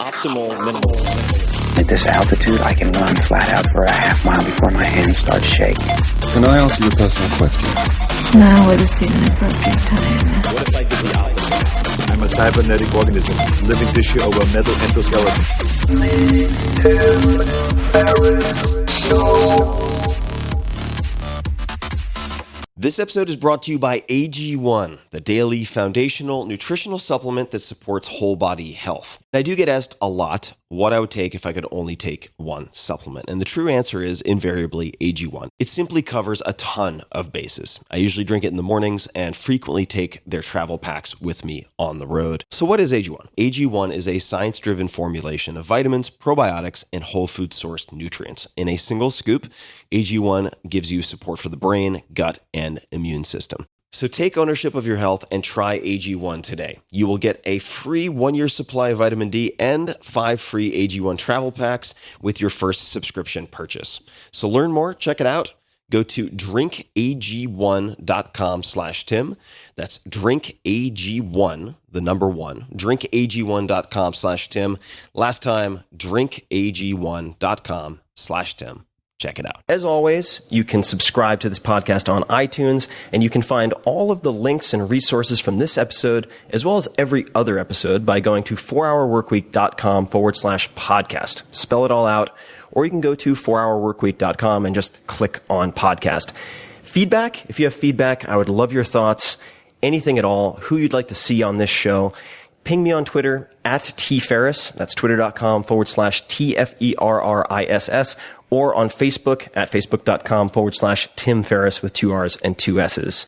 optimal minimal. At this altitude, I can run flat out for a half mile before my hands start shaking. Can I ask you a personal question? Now would seem an appropriate time. What if I did the opposite? I'm a cybernetic organism, living tissue over a metal endoskeleton. This episode is brought to you by AG1, the daily foundational nutritional supplement that supports whole body health. I do get asked a lot what I would take if I could only take one supplement. And the true answer is invariably AG1. It simply covers a ton of bases. I usually drink it in the mornings and frequently take their travel packs with me on the road. So what is AG1? AG1 is a science-driven formulation of vitamins, probiotics, and whole food sourced nutrients. In a single scoop, AG1 gives you support for the brain, gut, and immune system. So take ownership of your health and try AG1 today. You will get a free 1-year supply of vitamin D and 5 free AG1 travel packs with your first subscription purchase. So learn more, check it out. Go to drinkag1.com/Tim. That's drinkag1, the number 1, drinkag1.com/Tim. Last time, drinkag1.com/Tim. Check it out. As always, you can subscribe to this podcast on iTunes, and you can find all of the links and resources from this episode, as well as every other episode, by going to 4hourworkweek.com/podcast. Spell it all out, or you can go to 4hourworkweek.com and just click on podcast. Feedback, if you have feedback, I would love your thoughts, anything at all, who you'd like to see on this show. Ping me on Twitter at tferriss, that's twitter.com/TFERRISS, or on Facebook at facebook.com/Tim Ferriss with 2 R's and 2 S's.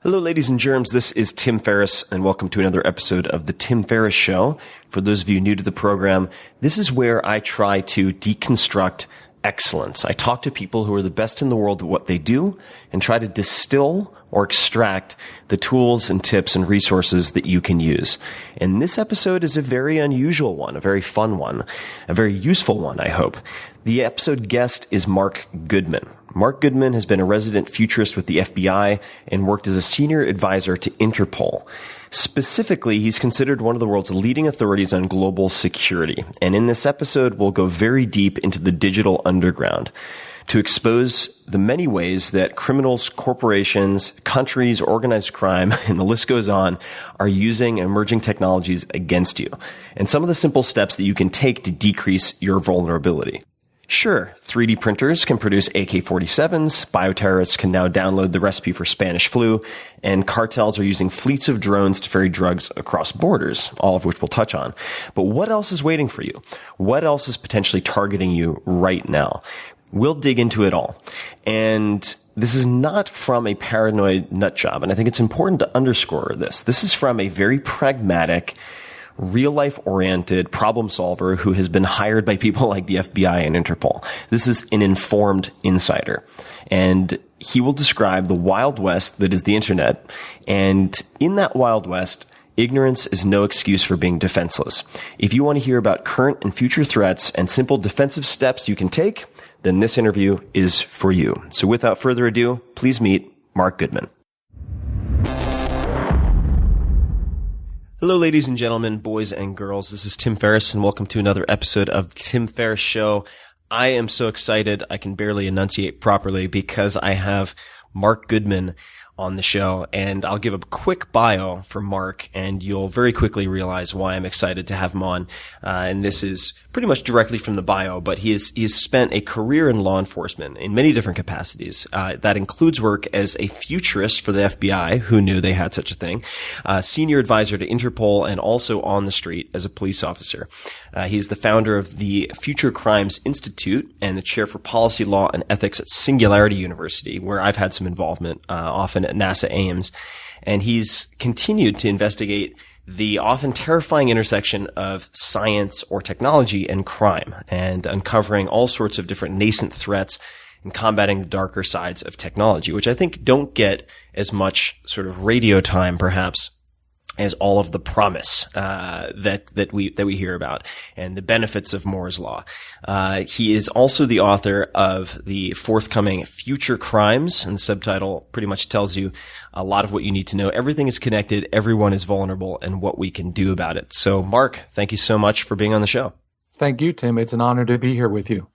Hello, ladies and germs. This is Tim Ferriss, and welcome to another episode of The Tim Ferriss Show. For those of you new to the program, this is where I try to deconstruct excellence. I talk to people who are the best in the world at what they do and try to distill or extract the tools and tips and resources that you can use. And this episode is a very unusual one, a very fun one, a very useful one, I hope. The episode guest is Marc Goodman. Marc Goodman has been a resident futurist with the FBI and worked as a senior advisor to Interpol. Specifically, he's considered one of the world's leading authorities on global security. And in this episode, we'll go very deep into the digital underground to expose the many ways that criminals, corporations, countries, organized crime, and the list goes on, are using emerging technologies against you, and some of the simple steps that you can take to decrease your vulnerability. Sure, 3D printers can produce AK-47s, bioterrorists can now download the recipe for Spanish flu, and cartels are using fleets of drones to ferry drugs across borders, all of which we'll touch on. But what else is waiting for you? What else is potentially targeting you right now? We'll dig into it all. And this is not from a paranoid nutjob, and I think it's important to underscore this. This is from a very pragmatic, real-life-oriented problem solver who has been hired by people like the FBI and Interpol. This is an informed insider. And he will describe the Wild West that is the internet. And in that Wild West, ignorance is no excuse for being defenseless. If you want to hear about current and future threats and simple defensive steps you can take, then this interview is for you. So without further ado, please meet Marc Goodman. Hello, ladies and gentlemen, boys and girls. This is Tim Ferriss, and welcome to another episode of The Tim Ferriss Show. I am so excited I can barely enunciate properly because I have Marc Goodman on the show, and I'll give a quick bio for Marc, and you'll very quickly realize why I'm excited to have him on. And this is pretty much directly from the bio, but he's spent a career in law enforcement in many different capacities. That includes work as a futurist for the FBI, who knew they had such a thing, senior advisor to Interpol, and also on the street as a police officer. He's the founder of the Future Crimes Institute and the chair for policy law and ethics at Singularity University, where I've had some involvement, often at NASA Ames. And he's continued to investigate the often terrifying intersection of science or technology and crime, and uncovering all sorts of different nascent threats and combating the darker sides of technology, which I think don't get as much sort of radio time, perhaps, as all of the promise that we hear about and the benefits of Moore's law. He is also the author of the forthcoming Future Crimes, and the subtitle pretty much tells you a lot of what you need to know. Everything is connected, everyone is vulnerable, and what we can do about it. So, Marc, thank you so much for being on the show. Thank you, Tim. It's an honor to be here with you.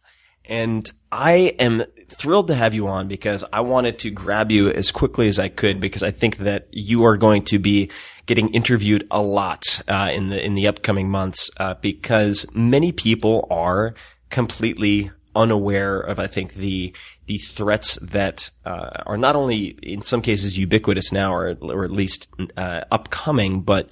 And I am thrilled to have you on because I wanted to grab you as quickly as I could, because I think that you are going to be getting interviewed a lot in the upcoming months, because many people are completely unaware of, I think, the threats that are not only in some cases ubiquitous now, or at least upcoming, but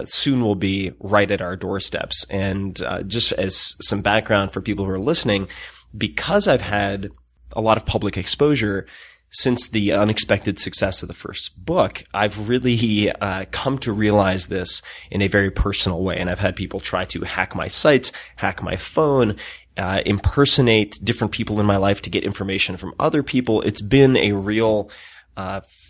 soon will be right at our doorsteps. And just as some background for people who are listening, because I've had a lot of public exposure since the unexpected success of the first book, I've really come to realize this in a very personal way. And I've had people try to hack my sites, hack my phone, impersonate different people in my life to get information from other people. It's been a real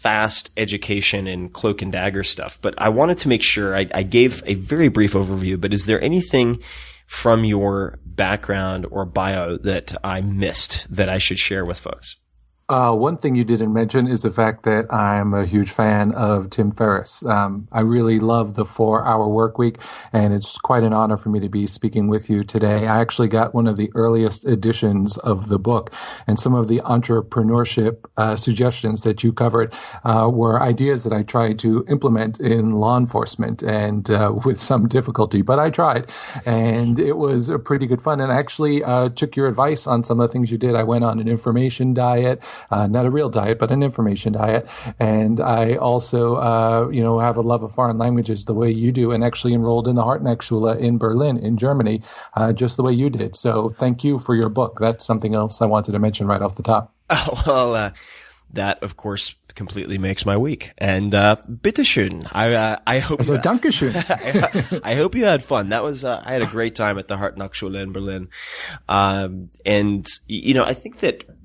fast education in cloak and dagger stuff. But I wanted to make sure I gave a very brief overview, but is there anything from your background or bio that I missed that I should share with folks? One thing you didn't mention is the fact that I'm a huge fan of Tim Ferriss. I really love the 4-Hour Workweek, and it's quite an honor for me to be speaking with you today. I actually got one of the earliest editions of the book, and some of the entrepreneurship suggestions that you covered were ideas that I tried to implement in law enforcement, and with some difficulty, but I tried, and it was a pretty good fun. And I actually took your advice on some of the things you did. I went on an information diet. Not a real diet, but an information diet. And I also, have a love of foreign languages the way you do, and actually enrolled in the Hartnackschule in Berlin, in Germany, just the way you did. So thank you for your book. That's something else I wanted to mention right off the top. Oh, well, that, of course, completely makes my week. And bitteschön. I hope. So dankeschön. I hope you had fun. That was I had a great time at the Hartnackschule in Berlin. And I think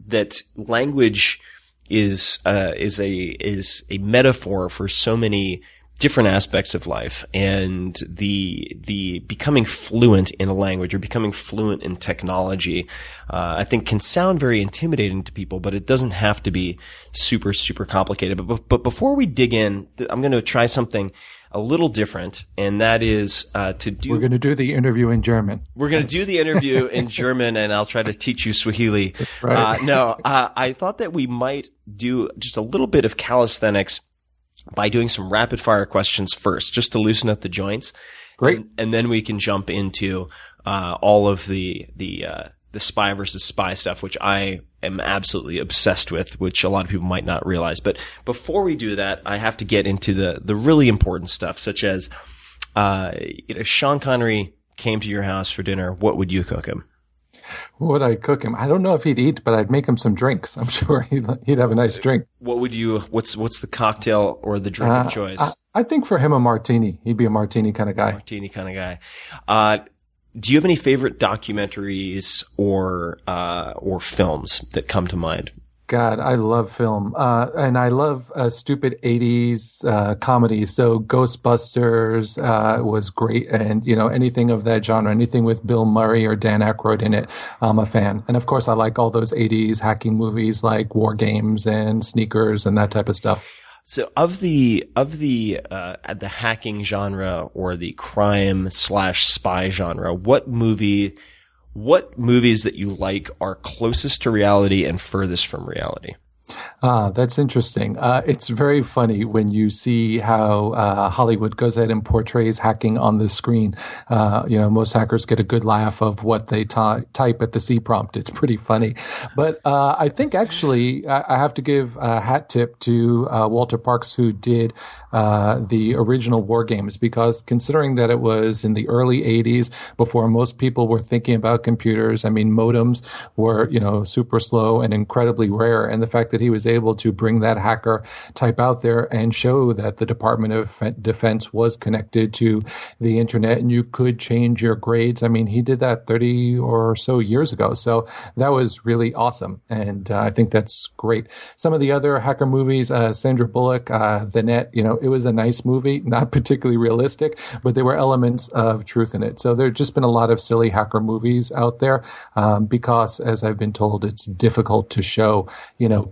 that language is a metaphor for so many different aspects of life, and the becoming fluent in a language or becoming fluent in technology, I think can sound very intimidating to people, but it doesn't have to be super, super complicated. But before we dig in, I'm going to try something a little different, and that is we're going to do the interview in German. We're going to do the interview in German, and I'll try to teach you Swahili. Right. I thought that we might do just a little bit of calisthenics by doing some rapid fire questions first, just to loosen up the joints. Great. And then we can jump into all of the spy versus spy stuff, which I am absolutely obsessed with, which a lot of people might not realize. But before we do that, I have to get into the really important stuff, such as if Sean Connery came to your house for dinner, what would you cook him? What would I cook him? I don't know if he'd eat, but I'd make him some drinks. I'm sure he'd have a nice drink. What would you? What's the cocktail or the drink of choice? I think for him a martini. He'd be a martini kind of guy. Martini kind of guy. Do you have any favorite documentaries or films that come to mind? God, I love film. And I love stupid 80s comedies. So Ghostbusters was great. And, anything of that genre, anything with Bill Murray or Dan Aykroyd in it, I'm a fan. And of course, I like all those 80s hacking movies like War Games and Sneakers and that type of stuff. So of the hacking genre or the crime/spy genre, what movies that you like are closest to reality and furthest from reality? That's interesting. It's very funny when you see how Hollywood goes ahead and portrays hacking on the screen. Most hackers get a good laugh of what they type at the C prompt. It's pretty funny. But I think actually I have to give a hat tip to Walter Parks, who did the original War Games, because considering that it was in the early 80s, before most people were thinking about computers, I mean, modems were, super slow and incredibly rare. And the fact that that he was able to bring that hacker type out there and show that the Department of Defense was connected to the internet and you could change your grades. I mean, he did that 30 or so years ago. So that was really awesome. And I think that's great. Some of the other hacker movies, Sandra Bullock, The Net, it was a nice movie, not particularly realistic, but there were elements of truth in it. So there have just been a lot of silly hacker movies out there because, as I've been told, it's difficult to show,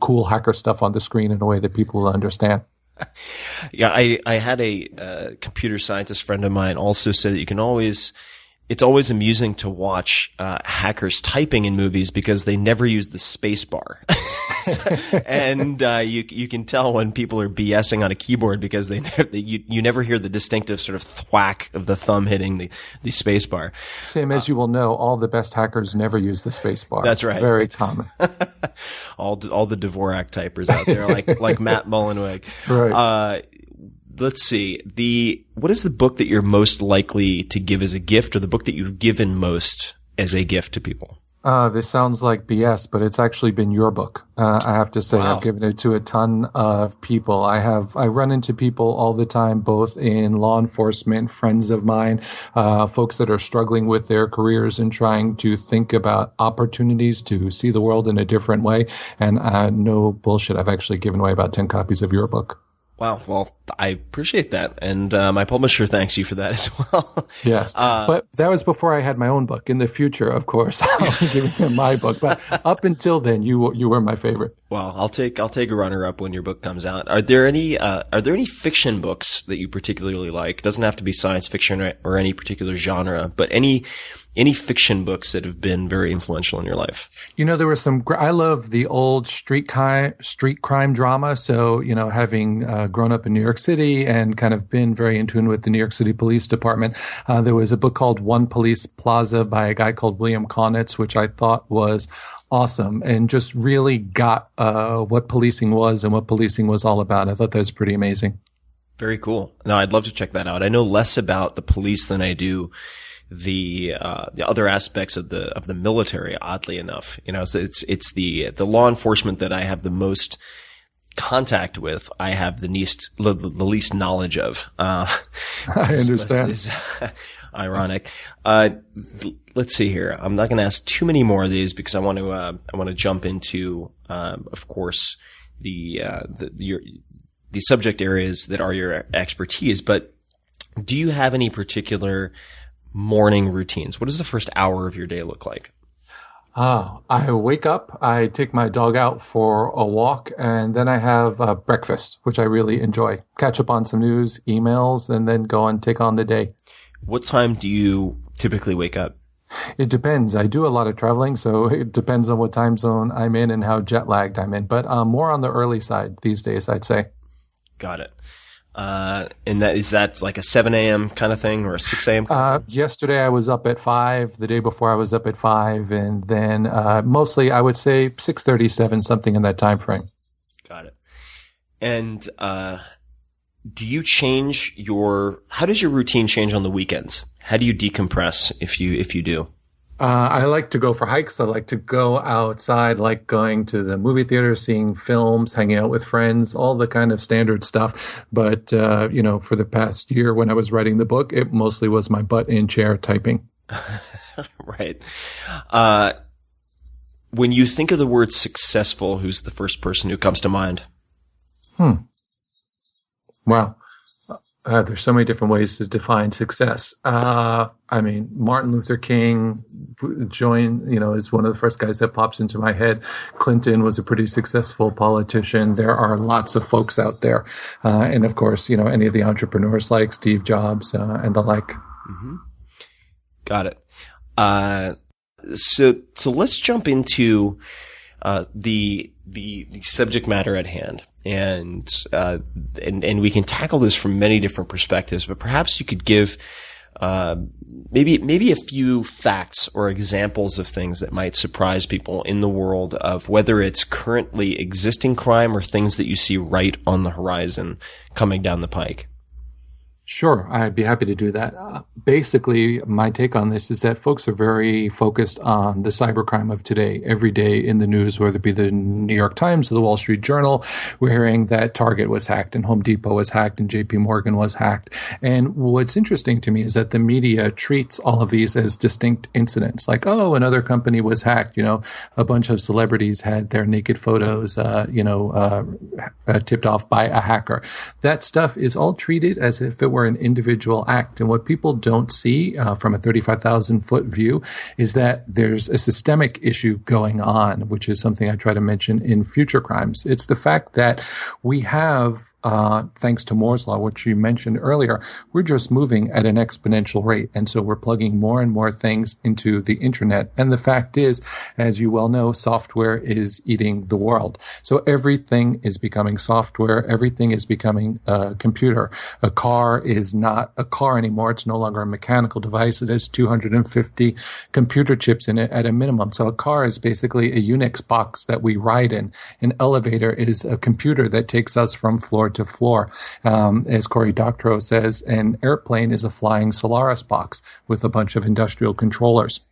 cool hacker stuff on the screen in a way that people will understand. Yeah, I had a computer scientist friend of mine also say that it's always amusing to watch hackers typing in movies because they never use the space bar. And you can tell when people are BSing on a keyboard because you never hear the distinctive sort of thwack of the thumb hitting the space bar. Tim, as you will know, all the best hackers never use the space bar. That's right. Very common. all the Dvorak typers out there, like Matt Mullenweg. Right. Let's see. What is the book that you're most likely to give as a gift, or the book that you've given most as a gift to people? This sounds like BS, but it's actually been your book. I have to say, Wow. I've given it to a ton of people. I run into people all the time, both in law enforcement, friends of mine, folks that are struggling with their careers and trying to think about opportunities to see the world in a different way. And no bullshit, I've actually given away about 10 copies of your book. Wow. Well, I appreciate that. And my publisher thanks you for that as well. Yes. But that was before I had my own book. In the future, of course, I'll be giving him my book. But up until then, you were my favorite. Well, I'll take a runner up when your book comes out. Are there any fiction books that you particularly like? It doesn't have to be science fiction or any particular genre, but any fiction books that have been very influential in your life? There were I love the old street crime drama. So, having grown up in New York City and kind of been very in tune with the New York City Police Department, there was a book called One Police Plaza by a guy called William Kaunitz, which I thought was awesome and just really got what policing was and what policing was all about. I thought that was pretty amazing. Very cool. No, I'd love to check that out. I know less about the police than I do the other aspects of the military, oddly enough. So it's the law enforcement that I have the most contact with, I have the least knowledge of. I understand. Is ironic. Let's see here. I'm not going to ask too many more of these because I want to jump into, of course, the subject areas that are your expertise. But do you have any particular morning routines? What does the first hour of your day look like? I wake up, I take my dog out for a walk, and then I have breakfast, which I really enjoy. Catch up on some news, emails, and then go and take on the day. What time do you typically wake up? It depends. I do a lot of traveling, so it depends on what time zone I'm in and how jet lagged I'm in. But more on the early side these days, I'd say. Got it. And is that like a 7 a.m. kind of thing or a 6 a.m.? Yesterday I was up at 5. The day before I was up at 5. And then mostly I would say 6:37, something in that time frame. Got it. And do you how does your routine change on the weekends? How do you decompress if you do? I like to go for hikes. I like to go outside, like going to the movie theater, seeing films, hanging out with friends, all the kind of standard stuff. But, for the past year when I was writing the book, it mostly was my butt in chair typing. Right. When you think of the word successful, who's the first person who comes to mind? Wow. There's so many different ways to define success. Martin Luther King is one of the first guys that pops into my head. Clinton was a pretty successful politician. There are lots of folks out there. And of course, any of the entrepreneurs like Steve Jobs and the like. Mm-hmm. Got it. So let's jump into the subject matter at hand. And we can tackle this from many different perspectives, but perhaps you could give, maybe a few facts or examples of things that might surprise people in the world of whether it's currently existing crime or things that you see right on the horizon coming down the pike. Sure, I'd be happy to do that. Basically, my take on this is that folks are very focused on the cybercrime of today. Every day in the news, whether it be the New York Times or the Wall Street Journal, we're hearing that Target was hacked and Home Depot was hacked and JP Morgan was hacked. And what's interesting to me is that the media treats all of these as distinct incidents. Like, oh, another company was hacked. A bunch of celebrities had their naked photos, tipped off by a hacker. That stuff is all treated as if it were an individual act. And what people don't see from a 35,000-foot view is that there's a systemic issue going on, which is something I try to mention in Future Crimes. It's the fact that we have, thanks to Moore's Law, which you mentioned earlier, we're just moving at an exponential rate. And so we're plugging more and more things into the internet. And the fact is, as you well know, software is eating the world. So everything is becoming software. Everything is becoming a computer. A car is not a car anymore. It's no longer a mechanical device. It has 250 computer chips in it at a minimum. So a car is basically a Unix box that we ride in. An elevator is a computer that takes us from floor to floor. As Cory Doctorow says, an airplane is a flying Solaris box with a bunch of industrial controllers.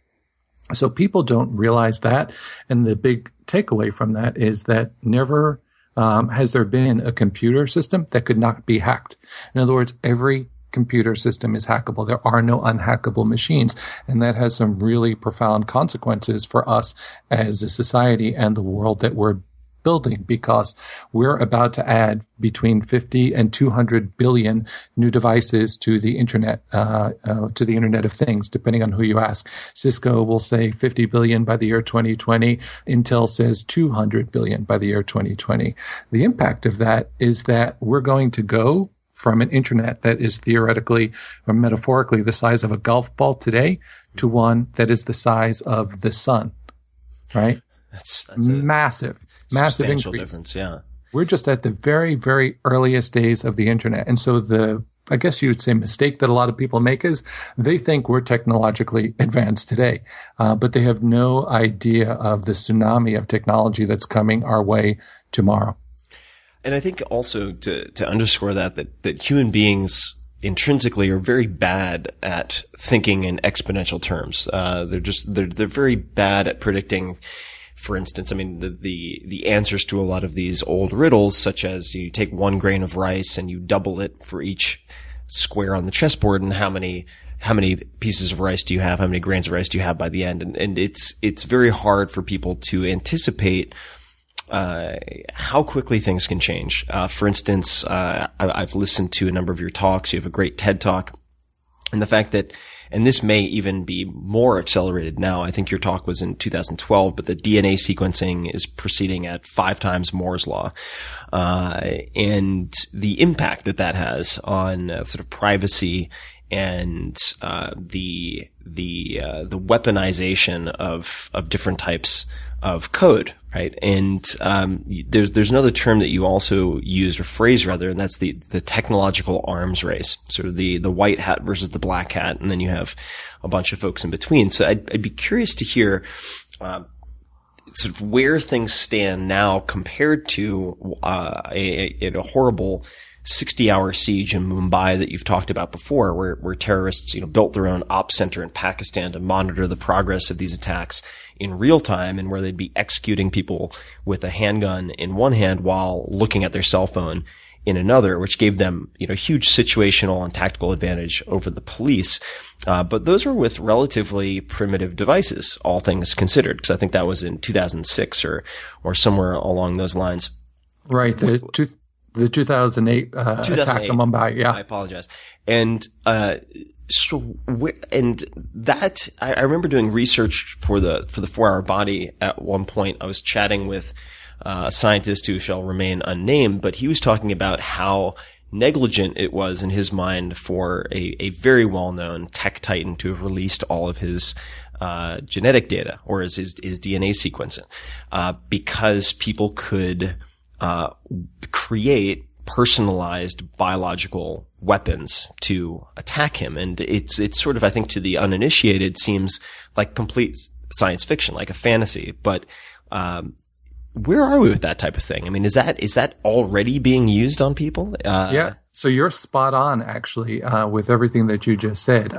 So people don't realize that. And the big takeaway from that is that never has there been a computer system that could not be hacked. In other words, every computer system is hackable. There are no unhackable machines. And that has some really profound consequences for us as a society and the world that we're building, because we're about to add between 50 and 200 billion new devices to the internet, to the Internet of Things, depending on who you ask. Cisco will say 50 billion by the year 2020. Intel says 200 billion by the year 2020. The impact of that is that we're going to go from an internet that is theoretically or metaphorically the size of a golf ball today to one that is the size of the sun, right? That's massive increase. Difference, yeah. We're just at the very, very earliest days of the internet. And so I guess you would say mistake that a lot of people make is they think we're technologically advanced today, but they have no idea of the tsunami of technology that's coming our way tomorrow. And I think also to underscore that human beings intrinsically are very bad at thinking in exponential terms. They're very bad at predicting. For instance, I mean, the answers to a lot of these old riddles, such as you take 1 grain of rice and you double it for each square on the chessboard, and how many pieces of rice do you have? How many grains of rice do you have by the end? And it's very hard for people to anticipate how quickly things can change. For instance, I've listened to a number of your talks. You have a great TED Talk, and the fact that, and this may even be more accelerated now. I think your talk was in 2012, but the DNA sequencing is proceeding at 5 times Moore's law. And the impact that has on sort of privacy and the weaponization of different types of code, right? And there's another term that you also used, or phrase rather, and that's the technological arms race, sort of the white hat versus the black hat, and then you have a bunch of folks in between. So I'd be curious to hear sort of where things stand now compared to a horrible 60-hour siege in Mumbai that you've talked about before, where terrorists, built their own ops center in Pakistan to monitor the progress of these attacks in real time, and where they'd be executing people with a handgun in one hand while looking at their cell phone in another, which gave them, huge situational and tactical advantage over the police. But those were with relatively primitive devices, all things considered, because I think that was in 2006 or somewhere along those lines. Right. The 2008 attack in Mumbai. Yeah. I apologize. And, I remember doing research for the 4-Hour Body at one point. I was chatting with a scientist who shall remain unnamed, but he was talking about how negligent it was in his mind for a very well-known tech titan to have released all of his genetic data, or his DNA sequencing, because people could create personalized biological weapons to attack him. And it's sort of, I think, to the uninitiated seems like complete science fiction, like a fantasy. But where are we with that type of thing? I mean, is that already being used on people? Yeah. So you're spot on, actually, with everything that you just said.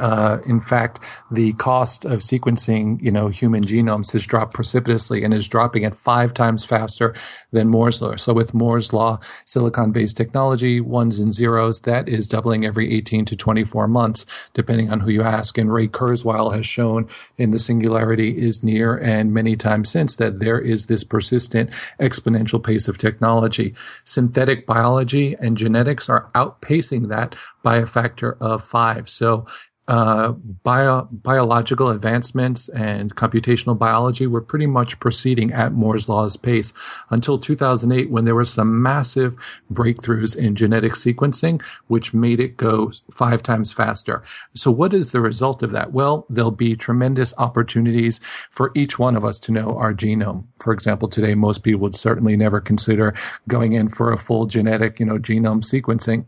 In fact, the cost of sequencing, human genomes has dropped precipitously and is dropping at 5 times faster than Moore's law. So with Moore's law, silicon-based technology, ones and zeros, that is doubling every 18 to 24 months, depending on who you ask. And Ray Kurzweil has shown in The Singularity is Near and many times since that there is this persistent exponential pace of technology. Synthetic biology and genetics are outpacing that by a factor of 5. So biological advancements and computational biology were pretty much proceeding at Moore's law's pace until 2008, when there were some massive breakthroughs in genetic sequencing, which made it go 5 times faster. So what is the result of that? Well, there'll be tremendous opportunities for each one of us to know our genome. For example, today, most people would certainly never consider going in for a full genetic, genome sequencing.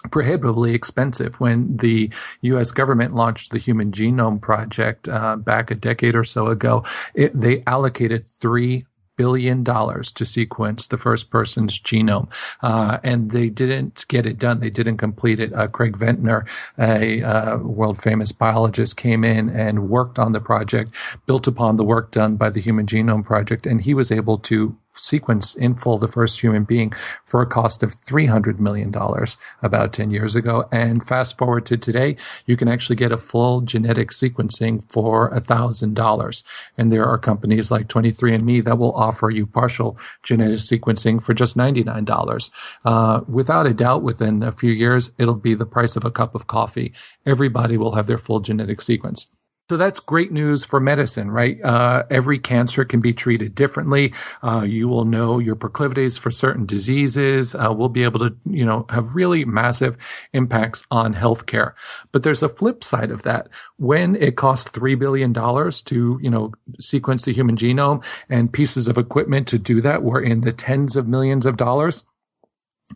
Prohibitively expensive. When the U.S. government launched the Human Genome Project back a decade or so ago, they allocated $3 billion to sequence the first person's genome. And they didn't get it done. They didn't complete it. Craig Ventnor, a world-famous biologist, came in and worked on the project, built upon the work done by the Human Genome Project, and he was able to sequence in full the first human being for a cost of $300 million about 10 years ago. And fast forward to today, you can actually get a full genetic sequencing for $1,000. And there are companies like 23andMe that will offer you partial genetic sequencing for just $99. Without a doubt, within a few years, it'll be the price of a cup of coffee. Everybody will have their full genetic sequence. So that's great news for medicine, right? Every cancer can be treated differently. You will know your proclivities for certain diseases. We'll be able to, have really massive impacts on healthcare. But there's a flip side of that. When it costs $3 billion to, sequence the human genome, and pieces of equipment to do that were in the tens of millions of dollars,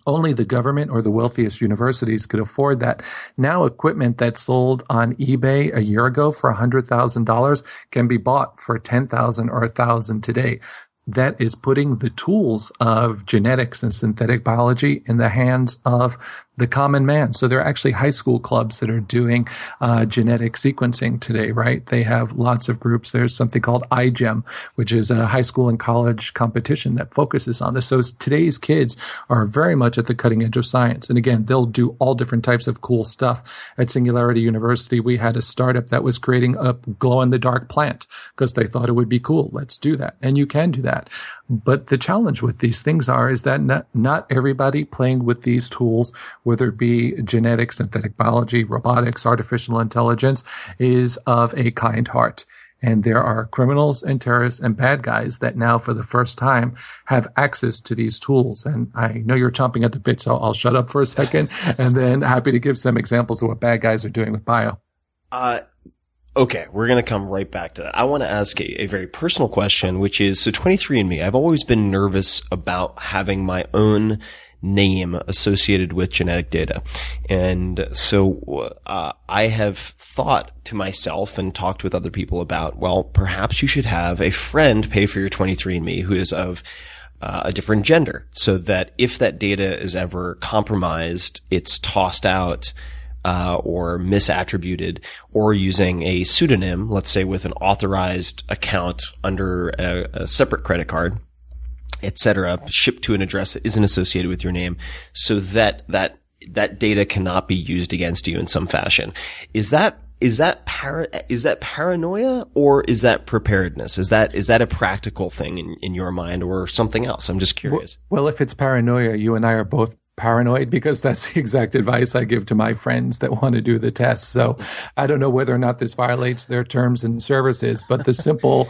only the government or the wealthiest universities could afford that. Now, equipment that sold on eBay a year ago for $100,000 can be bought for $10,000 or $1,000 today. That is putting the tools of genetics and synthetic biology in the hands of the common man. So there are actually high school clubs that are doing genetic sequencing today, right? They have lots of groups. There's something called iGEM, which is a high school and college competition that focuses on this. So today's kids are very much at the cutting edge of science. And again, they'll do all different types of cool stuff. At Singularity University, we had a startup that was creating a glow-in-the-dark plant because they thought it would be cool. Let's do that. And you can do that. But the challenge with these things is that not everybody playing with these tools, whether it be genetics, synthetic biology, robotics, artificial intelligence, is of a kind heart. And there are criminals and terrorists and bad guys that now, for the first time, have access to these tools. And I know you're chomping at the bit, so I'll shut up for a second, and then happy to give some examples of what bad guys are doing with bio. Okay, we're going to come right back to that. I want to ask a very personal question, which is, so 23andMe, I've always been nervous about having my own name associated with genetic data. And so I have thought to myself and talked with other people about, well, perhaps you should have a friend pay for your 23andMe who is of a different gender, so that if that data is ever compromised, it's tossed out or misattributed, or using a pseudonym, let's say with an authorized account under a separate credit card, etc., shipped to an address that isn't associated with your name, so that data cannot be used against you in some fashion. Is that paranoia, or is that preparedness? Is that a practical thing in your mind, or something else? I'm just curious. Well, if it's paranoia, you and I are both paranoid, because that's the exact advice I give to my friends that want to do the test. So I don't know whether or not this violates their terms and services, but the simple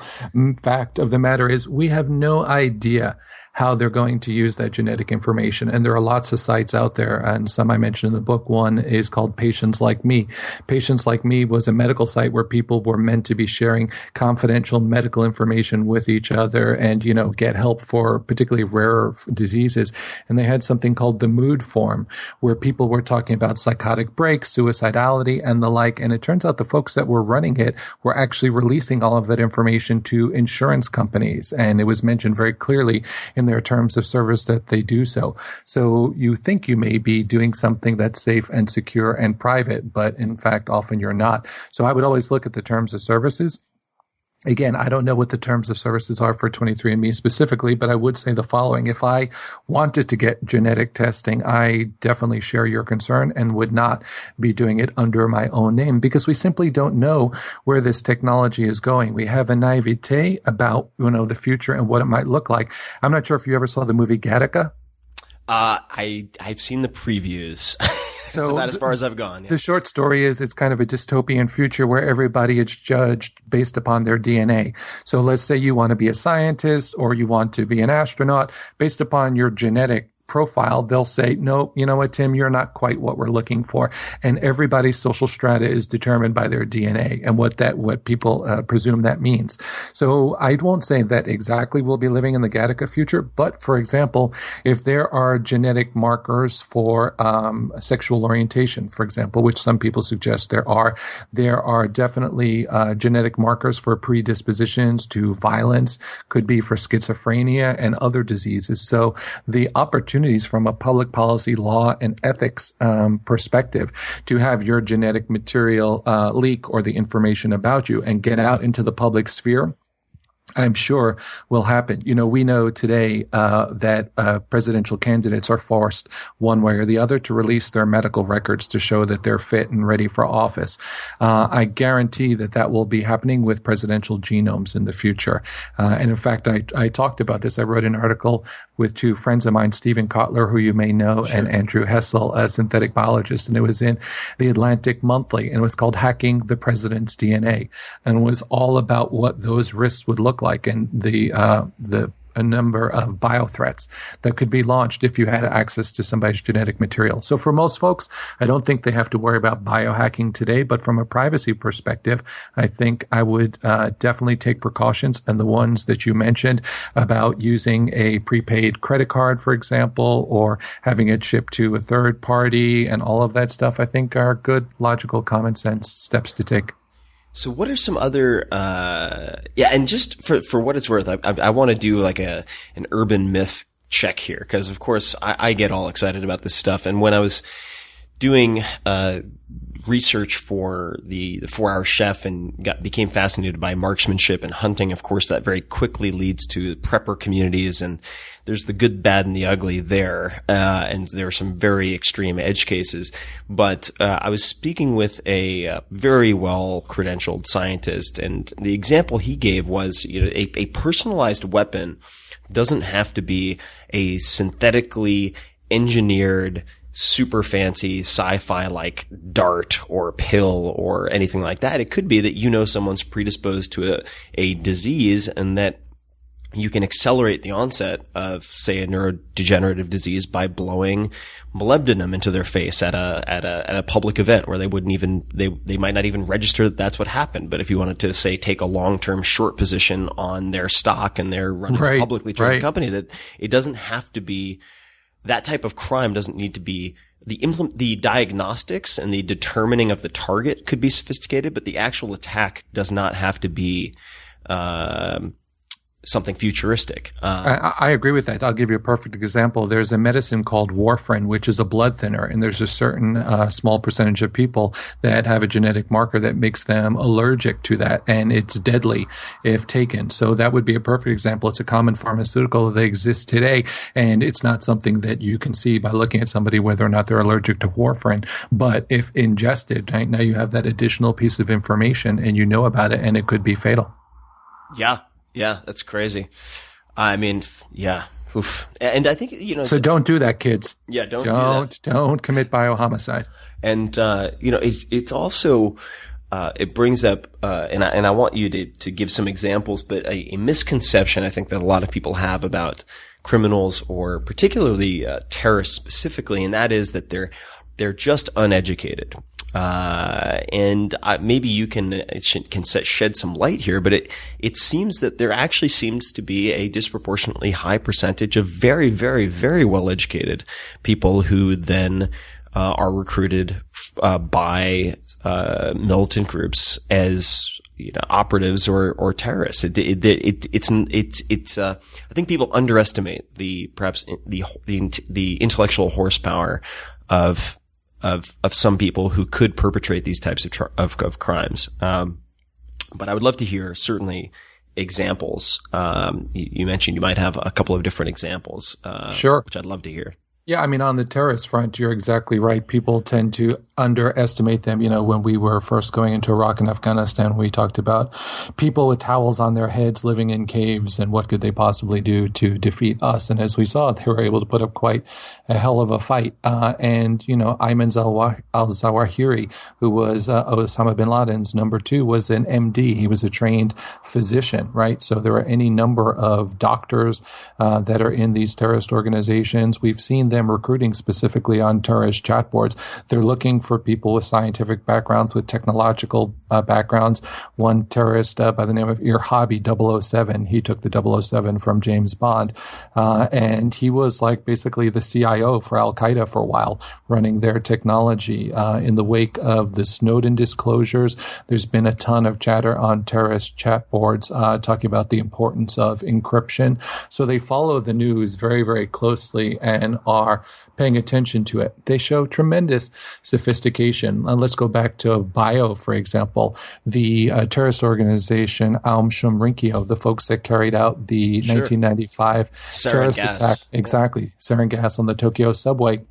fact of the matter is we have no idea how they're going to use that genetic information. And there are lots of sites out there, and some I mentioned in the book. One is called Patients Like Me. Patients Like Me was a medical site where people were meant to be sharing confidential medical information with each other and, get help for particularly rare diseases. And they had something called the Mood Form, where people were talking about psychotic breaks, suicidality, and the like. And it turns out the folks that were running it were actually releasing all of that information to insurance companies. And it was mentioned very clearly in in their terms of service that they do so. So you think you may be doing something that's safe and secure and private, but in fact, often you're not. So I would always look at the terms of services. Again, I don't know what the terms of services are for 23andMe specifically, but I would say the following. If I wanted to get genetic testing, I definitely share your concern and would not be doing it under my own name because we simply don't know where this technology is going. We have a naivete about, the future and what it might look like. I'm not sure if you ever saw the movie Gattaca. I've seen the previews. So that's about as far as I've gone. Yeah. The short story is it's kind of a dystopian future where everybody is judged based upon their DNA. So let's say you want to be a scientist or you want to be an astronaut. Based upon your genetic profile, they'll say, no, you know what, Tim, you're not quite what we're looking for. And everybody's social strata is determined by their DNA and what people presume that means. So I won't say that exactly we'll be living in the Gattaca future, but for example, if there are genetic markers for sexual orientation, for example, which some people suggest there are definitely genetic markers for predispositions to violence, could be for schizophrenia and other diseases. So the opportunities from a public policy, law, and ethics perspective to have your genetic material leak or the information about you and get out into the public sphere, I'm sure will happen. We know today that presidential candidates are forced one way or the other to release their medical records to show that they're fit and ready for office. I guarantee that will be happening with presidential genomes in the future. And in fact, I talked about this. I wrote an article with two friends of mine, Stephen Kotler, who you may know, sure, and Andrew Hessel, a synthetic biologist, and it was in the Atlantic Monthly, and it was called Hacking the President's DNA, and it was all about what those risks would look like and a number of biothreats that could be launched if you had access to somebody's genetic material. So for most folks, I don't think they have to worry about biohacking today, but from a privacy perspective, I think I would definitely take precautions. And the ones that you mentioned about using a prepaid credit card, for example, or having it shipped to a third party and all of that stuff, I think are good, logical, common sense steps to take. So what are some other, and just for what it's worth, I want to do like an urban myth check here, because of course I get all excited about this stuff. And when I was doing, research for the 4-Hour Chef and became fascinated by marksmanship and hunting, of course that very quickly leads to prepper communities, and there's the good, bad, and the ugly there. And there are some very extreme edge cases. But I was speaking with a very well-credentialed scientist, and the example he gave was, a personalized weapon doesn't have to be a synthetically engineered, super fancy sci-fi like dart or pill or anything like that. It could be that someone's predisposed to a disease, and that you can accelerate the onset of, say, a neurodegenerative disease by blowing molybdenum into their face at a public event where they might not even register that that's what happened. But if you wanted to, say, take a long-term short position on their stock and they're running a publicly traded company, that it doesn't have to be, that type of crime doesn't need to be, the diagnostics and the determining of the target could be sophisticated, but the actual attack does not have to be, something futuristic. I agree with that. I'll give you a perfect example. There's a medicine called warfarin, which is a blood thinner, and there's a certain small percentage of people that have a genetic marker that makes them allergic to that, and it's deadly if taken. So that would be a perfect example. It's a common pharmaceutical that exists today, and it's not something that you can see by looking at somebody whether or not they're allergic to warfarin. But if ingested, right, now you have that additional piece of information, and you know about it, and it could be fatal. Yeah, that's crazy. I mean, yeah. Oof. And I think, So don't do that, kids. Yeah, don't do that. Don't commit biohomicide. And, it's also, it brings up, and I want you to give some examples, but a misconception I think that a lot of people have about criminals, or particularly, terrorists specifically, and that is that they're just uneducated. And maybe you can shed some light here, but it seems that there actually seems to be a disproportionately high percentage of very, very, very well educated people who then are recruited by militant groups as operatives or terrorists. I think people underestimate the intellectual horsepower of some people who could perpetrate these types of crimes. But I would love to hear certainly examples. You mentioned you might have a couple of different examples. Sure. Which I'd love to hear. Yeah, I mean, on the terrorist front, you're exactly right. People tend to underestimate them. When we were first going into Iraq and Afghanistan, we talked about people with towels on their heads living in caves and what could they possibly do to defeat us. And as we saw, they were able to put up quite a hell of a fight. And Ayman al-Zawahiri, who was Osama bin Laden's number 2, was an MD. He was a trained physician, right? So there are any number of doctors that are in these terrorist organizations. We've seen them recruiting specifically on terrorist chat boards. They're looking for people with scientific backgrounds, with technological backgrounds. One terrorist by the name of Irhabi 007, he took the 007 from James Bond, and he was like basically the CIO for Al-Qaeda for a while, running their technology. In the wake of the Snowden disclosures, there's been a ton of chatter on terrorist chat boards talking about the importance of encryption. So they follow the news very, very closely and are paying attention to it. They show tremendous sophistication. And let's go back to bio, for example. The terrorist organization Aum Shinrikyo, the folks that carried out the 1995 terrorist attack. Exactly. Sarin gas on the Tokyo subway.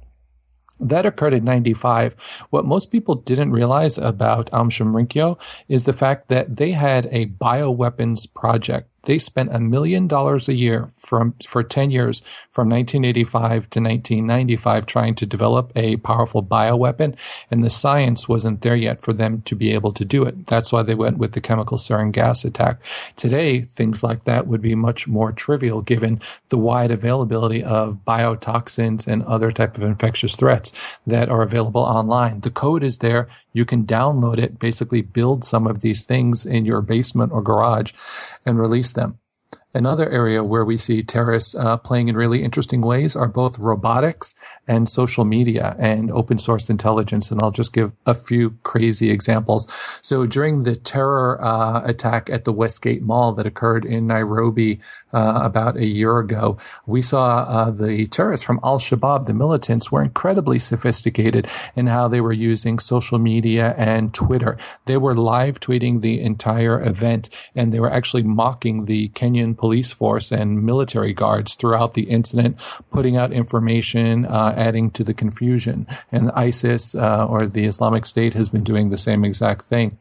That occurred in 95. What most people didn't realize about Aum Shinrikyo is the fact that they had a bioweapons project. They spent $1 million a year for 10 years, from 1985 to 1995, trying to develop a powerful bioweapon, and the science wasn't there yet for them to be able to do it. That's why they went with the chemical sarin gas attack. Today, things like that would be much more trivial given the wide availability of biotoxins and other type of infectious threats that are available online. The code is there. You can download it, basically build some of these things in your basement or garage and release them. Another area where we see terrorists playing in really interesting ways are both robotics and social media and open source intelligence. And I'll just give a few crazy examples. So during the terror attack at the Westgate Mall that occurred in Nairobi about a year ago, we saw the terrorists from Al-Shabaab, the militants, were incredibly sophisticated in how they were using social media and Twitter. They were live tweeting the entire event, and they were actually mocking the Kenyan police force and military guards throughout the incident, putting out information, adding to the confusion. And ISIS or the Islamic State has been doing the same exact thing.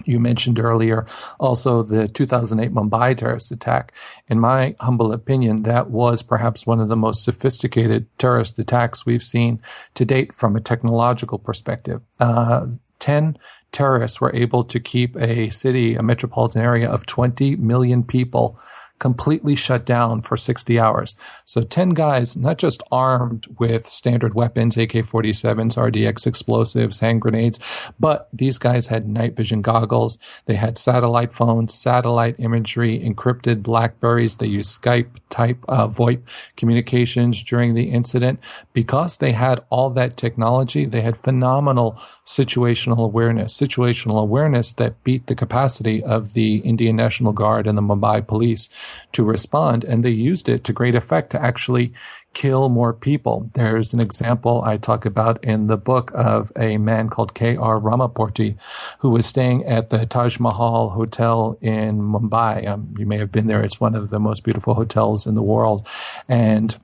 You mentioned earlier also the 2008 Mumbai terrorist attack. In my humble opinion, that was perhaps one of the most sophisticated terrorist attacks we've seen to date from a technological perspective. 10 terrorists were able to keep a city, a metropolitan area of 20 million people completely shut down for 60 hours. So 10 guys, not just armed with standard weapons, AK-47s, RDX explosives, hand grenades, but these guys had night vision goggles. They had satellite phones, satellite imagery, encrypted BlackBerries. They used Skype type VoIP communications during the incident. Because they had all that technology, they had phenomenal situational awareness that beat the capacity of the Indian National Guard and the Mumbai police to respond, and they used it to great effect to actually kill more people. There's an example I talk about in the book of a man called K.R. Ramapurti, who was staying at the Taj Mahal Hotel in Mumbai. You may have been there. It's one of the most beautiful hotels in the world. And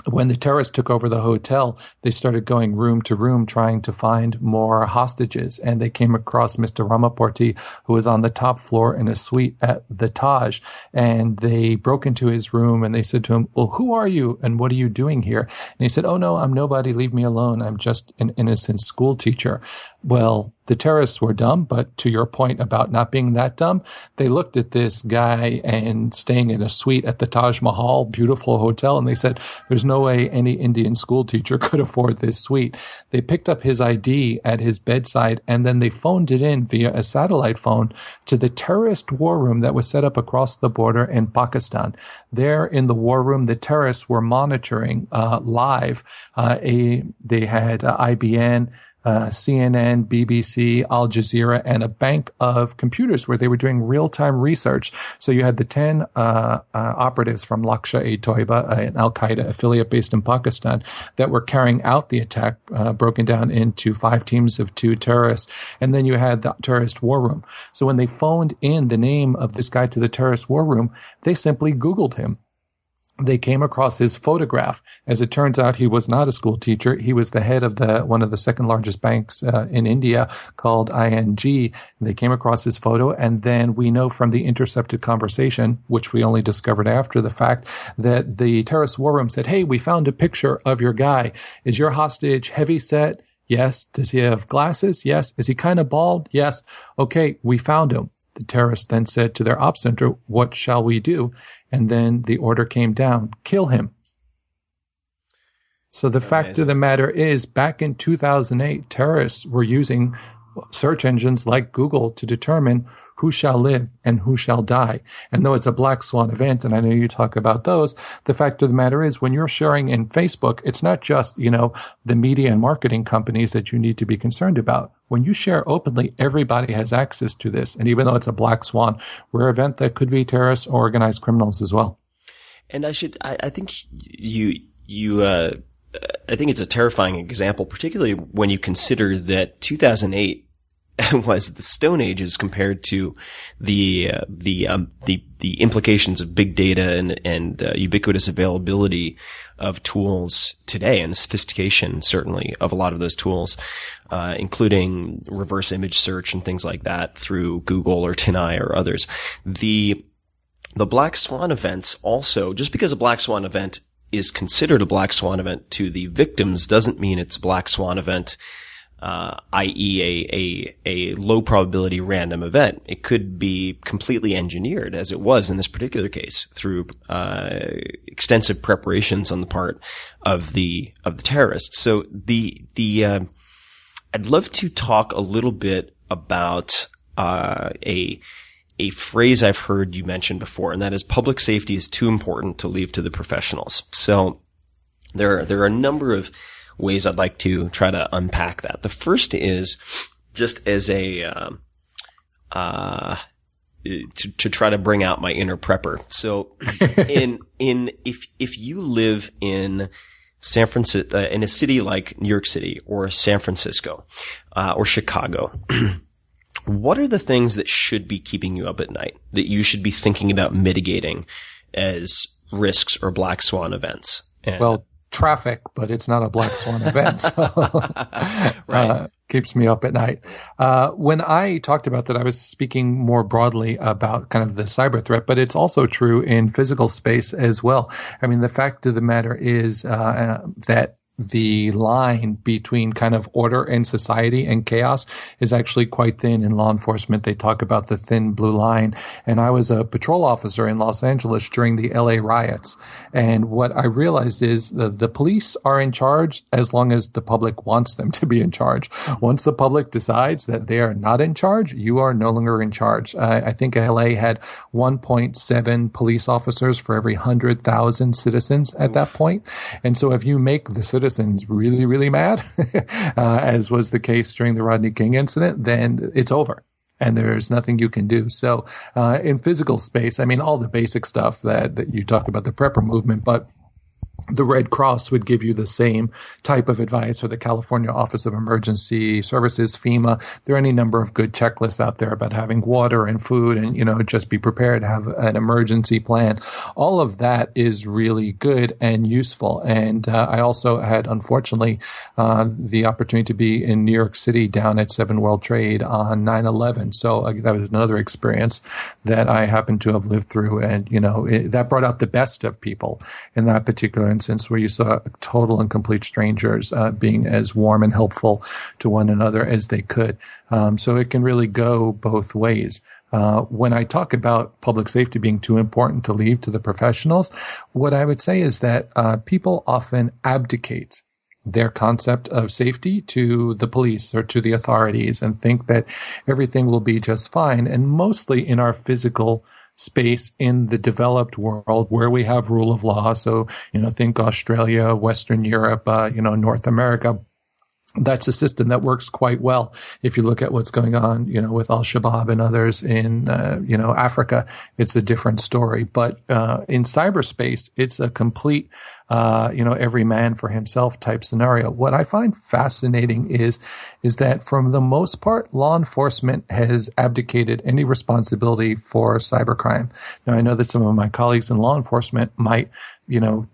when the terrorists took over the hotel, they started going room to room trying to find more hostages. And they came across Mr. Ramapurti, who was on the top floor in a suite at the Taj. And they broke into his room and they said to him, "Well, who are you and what are you doing here?" And he said, "Oh, no, I'm nobody. Leave me alone. I'm just an innocent school teacher." Well, the terrorists were dumb, but to your point about not being that dumb, they looked at this guy and staying in a suite at the Taj Mahal, beautiful hotel, and they said, "There's no way any Indian school teacher could afford this suite." They picked up his ID at his bedside, and then they phoned it in via a satellite phone to the terrorist war room that was set up across the border in Pakistan. There in the war room, the terrorists were monitoring live. They had IBN, CNN, BBC, Al Jazeera, and a bank of computers where they were doing real-time research. So you had the 10 operatives from Lashkar-e-Toiba, an al-Qaeda affiliate based in Pakistan, that were carrying out the attack, broken down into 5 teams of 2 terrorists. And then you had the terrorist war room. So when they phoned in the name of this guy to the terrorist war room, they simply Googled him. They came across his photograph. As it turns out, he was not a school teacher. He was the head of one of the second largest banks in India called ING. They came across his photo, and then we know from the intercepted conversation, which we only discovered after the fact, that the terrorist war room said, "Hey, we found a picture of your guy. Is your hostage heavy set? Yes. Does he have glasses? Yes. Is he kind of bald? Yes. Okay, we found him." The terrorists then said to their ops center, "What shall we do?" And then the order came down, "Kill him." So the fact of the matter is, back in 2008, terrorists were using search engines like Google to determine who shall live and who shall die. And though it's a black swan event, and I know you talk about those, the fact of the matter is, when you're sharing in Facebook, it's not just, the media and marketing companies that you need to be concerned about. When you share openly, everybody has access to this. And even though it's a black swan, we're an event that could be terrorists or organized criminals as well. And I think I think it's a terrifying example, particularly when you consider that 2008 was the Stone Ages compared to the implications of big data and ubiquitous availability of tools today, and the sophistication certainly of a lot of those tools, including reverse image search and things like that through Google or TinEye or others. The Black Swan events also, just because a Black Swan event is considered a Black Swan event to the victims doesn't mean it's a Black Swan event, i.e. a low probability random event. It could be completely engineered, as it was in this particular case, through extensive preparations on the part of the terrorists. So I'd love to talk a little bit about a phrase I've heard you mention before, and that is public safety is too important to leave to the professionals. So there are a number of ways I'd like to try to unpack that. The first is just as to try to bring out my inner prepper. So if you live in San Francisco, in a city like New York City or San Francisco, or Chicago, what are the things that should be keeping you up at night, that you should be thinking about mitigating as risks or black swan events? Well, traffic, but it's not a black swan event. So right. Keeps me up at night. When I talked about that, I was speaking more broadly about kind of the cyber threat, but it's also true in physical space as well. I mean, the fact of the matter is that the line between kind of order and society and chaos is actually quite thin in law enforcement. They talk about the thin blue line. And I was a patrol officer in Los Angeles during the LA riots. And what I realized is the police are in charge as long as the public wants them to be in charge. Once the public decides that they are not in charge, you are no longer in charge. I think LA had 1.7 police officers for every 100,000 citizens at that point. And so if you make the citizens really, really mad, as was the case during the Rodney King incident, then it's over and there's nothing you can do. So in physical space, I mean, all the basic stuff that you talk about, the prepper movement, but the Red Cross would give you the same type of advice, or the California Office of Emergency Services, FEMA. There are any number of good checklists out there about having water and food and, just be prepared to have an emergency plan. All of that is really good and useful. And I also had, unfortunately, the opportunity to be in New York City down at 7 World Trade on 9/11. So that was another experience that I happened to have lived through. And, that brought out the best of people in that particular instance, where you saw total and complete strangers being as warm and helpful to one another as they could. So it can really go both ways. When I talk about public safety being too important to leave to the professionals, what I would say is that people often abdicate their concept of safety to the police or to the authorities and think that everything will be just fine. And mostly in our physical space in the developed world where we have rule of law. So, think Australia, Western Europe, North America. that's a system that works quite well. If you look at what's going on, with Al-Shabaab and others in, Africa, it's a different story. But in cyberspace, it's a complete, every man for himself type scenario. What I find fascinating is that from the most part, law enforcement has abdicated any responsibility for cybercrime. Now, I know that some of my colleagues in law enforcement might,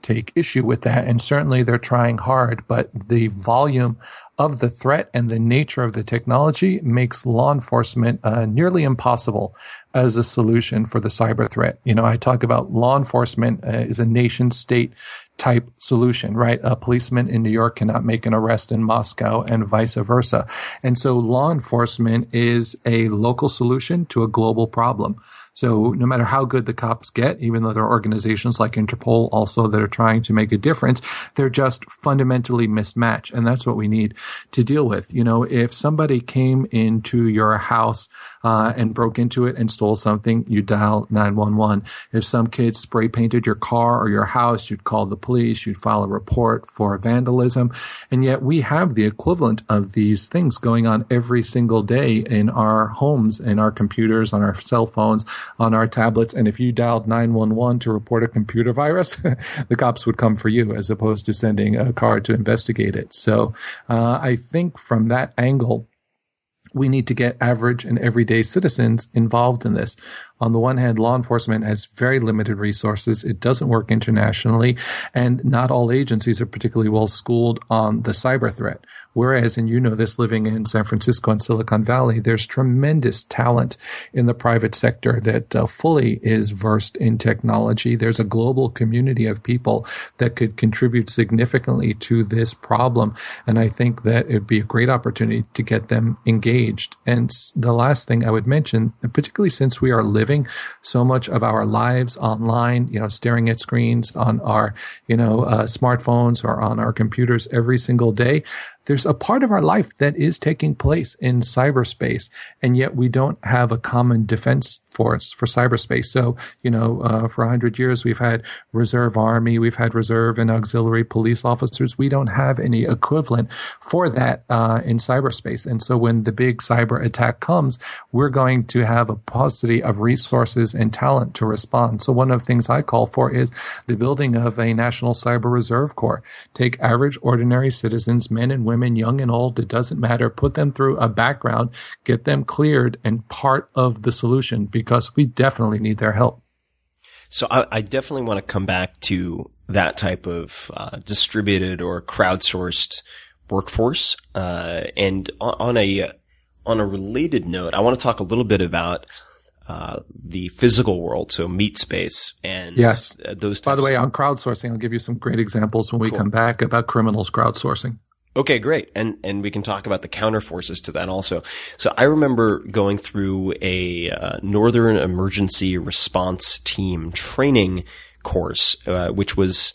take issue with that. And certainly they're trying hard, but the volume of the threat and the nature of the technology makes law enforcement nearly impossible as a solution for the cyber threat. I talk about law enforcement is a nation state type solution, right? A policeman in New York cannot make an arrest in Moscow and vice versa. And so law enforcement is a local solution to a global problem. So no matter how good the cops get, even though there are organizations like Interpol also that are trying to make a difference, they're just fundamentally mismatched. And that's what we need to deal with. If somebody came into your house and broke into it and stole something, you dial 911. If some kids spray painted your car or your house, you'd call the police, you'd file a report for vandalism. And yet we have the equivalent of these things going on every single day in our homes, in our computers, on our cell phones, on our tablets. And if you dialed 911 to report a computer virus, the cops would come for you as opposed to sending a car to investigate it. So I think from that angle, we need to get average and everyday citizens involved in this. On the one hand, law enforcement has very limited resources. It doesn't work internationally, and not all agencies are particularly well schooled on the cyber threat. Whereas, and this living in San Francisco and Silicon Valley, there's tremendous talent in the private sector that fully is versed in technology. There's a global community of people that could contribute significantly to this problem. And I think that it'd be a great opportunity to get them engaged. And the last thing I would mention, particularly since we are living so much of our lives online, staring at screens on our, smartphones or on our computers every single day, there's a part of our life that is taking place in cyberspace, and yet we don't have a common defense force for cyberspace. So, for 100 years, we've had reserve army, we've had reserve and auxiliary police officers. We don't have any equivalent for that in cyberspace. And so when the big cyber attack comes, we're going to have a paucity of resources and talent to respond. So one of the things I call for is the building of a National Cyber Reserve Corps. Take average, ordinary citizens, men and women, young and old, it doesn't matter. Put them through a background, get them cleared and part of the solution, because we definitely need their help. So I definitely want to come back to that type of distributed or crowdsourced workforce. And on a related note, I want to talk a little bit about the physical world, so meat space and yes. Those types. By the way, on crowdsourcing, I'll give you some great examples when we come back about criminals crowdsourcing. Okay, great. And we can talk about the counterforces to that also. So I remember going through a Northern Emergency Response Team training course, which was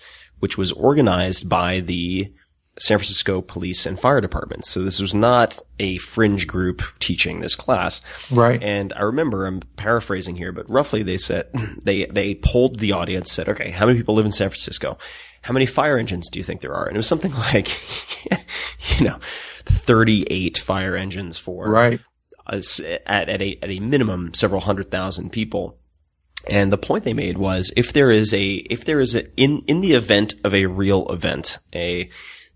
organized by the San Francisco Police and Fire Department. So this was not a fringe group teaching this class. Right. And I remember, I'm paraphrasing here, but roughly they said, they polled the audience, said, okay, how many people live in San Francisco? How many fire engines do you think there are? And it was something like, 38 fire engines for, right. At a minimum, several 100,000 people. And the point they made was, in the event of a real event,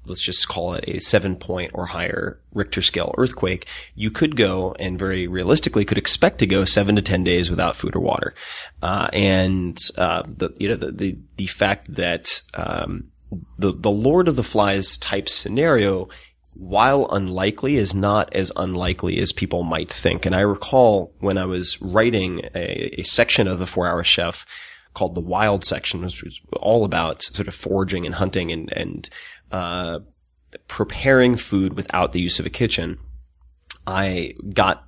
let's just call it a 7-point or higher Richter scale earthquake, you could go, and very realistically could expect to go 7 to 10 days without food or water. The fact that, the Lord of the Flies type scenario, while unlikely, is not as unlikely as people might think. And I recall when I was writing a section of the 4-Hour Chef called the Wild section, which was all about sort of foraging and hunting and preparing food without the use of a kitchen. I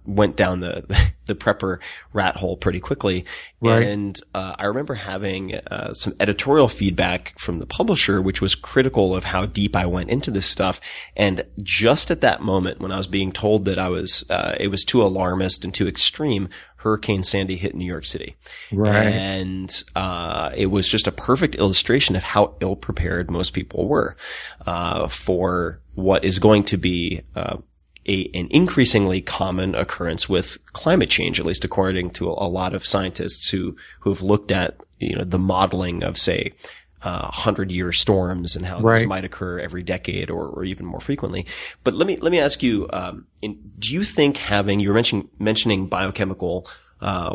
went down the prepper rat hole pretty quickly. Right. And, I remember having, some editorial feedback from the publisher, which was critical of how deep I went into this stuff. And just at that moment when I was being told that it was too alarmist and too extreme, Hurricane Sandy hit New York City. Right. And, it was just a perfect illustration of how ill prepared most people were, for what is going to be, an increasingly common occurrence with climate change, at least according to a lot of scientists who have looked at, the modeling of, say, 100-year storms and how those might occur every decade or even more frequently. But let me ask you, do you think you were mentioning biochemical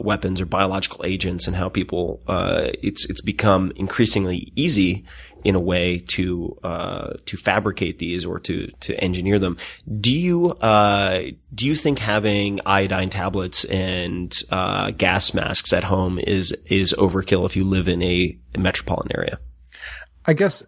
weapons or biological agents and how people it's become increasingly easy in a way to fabricate these or to engineer them. Do you think having iodine tablets and gas masks at home is overkill if you live in a metropolitan area? I guess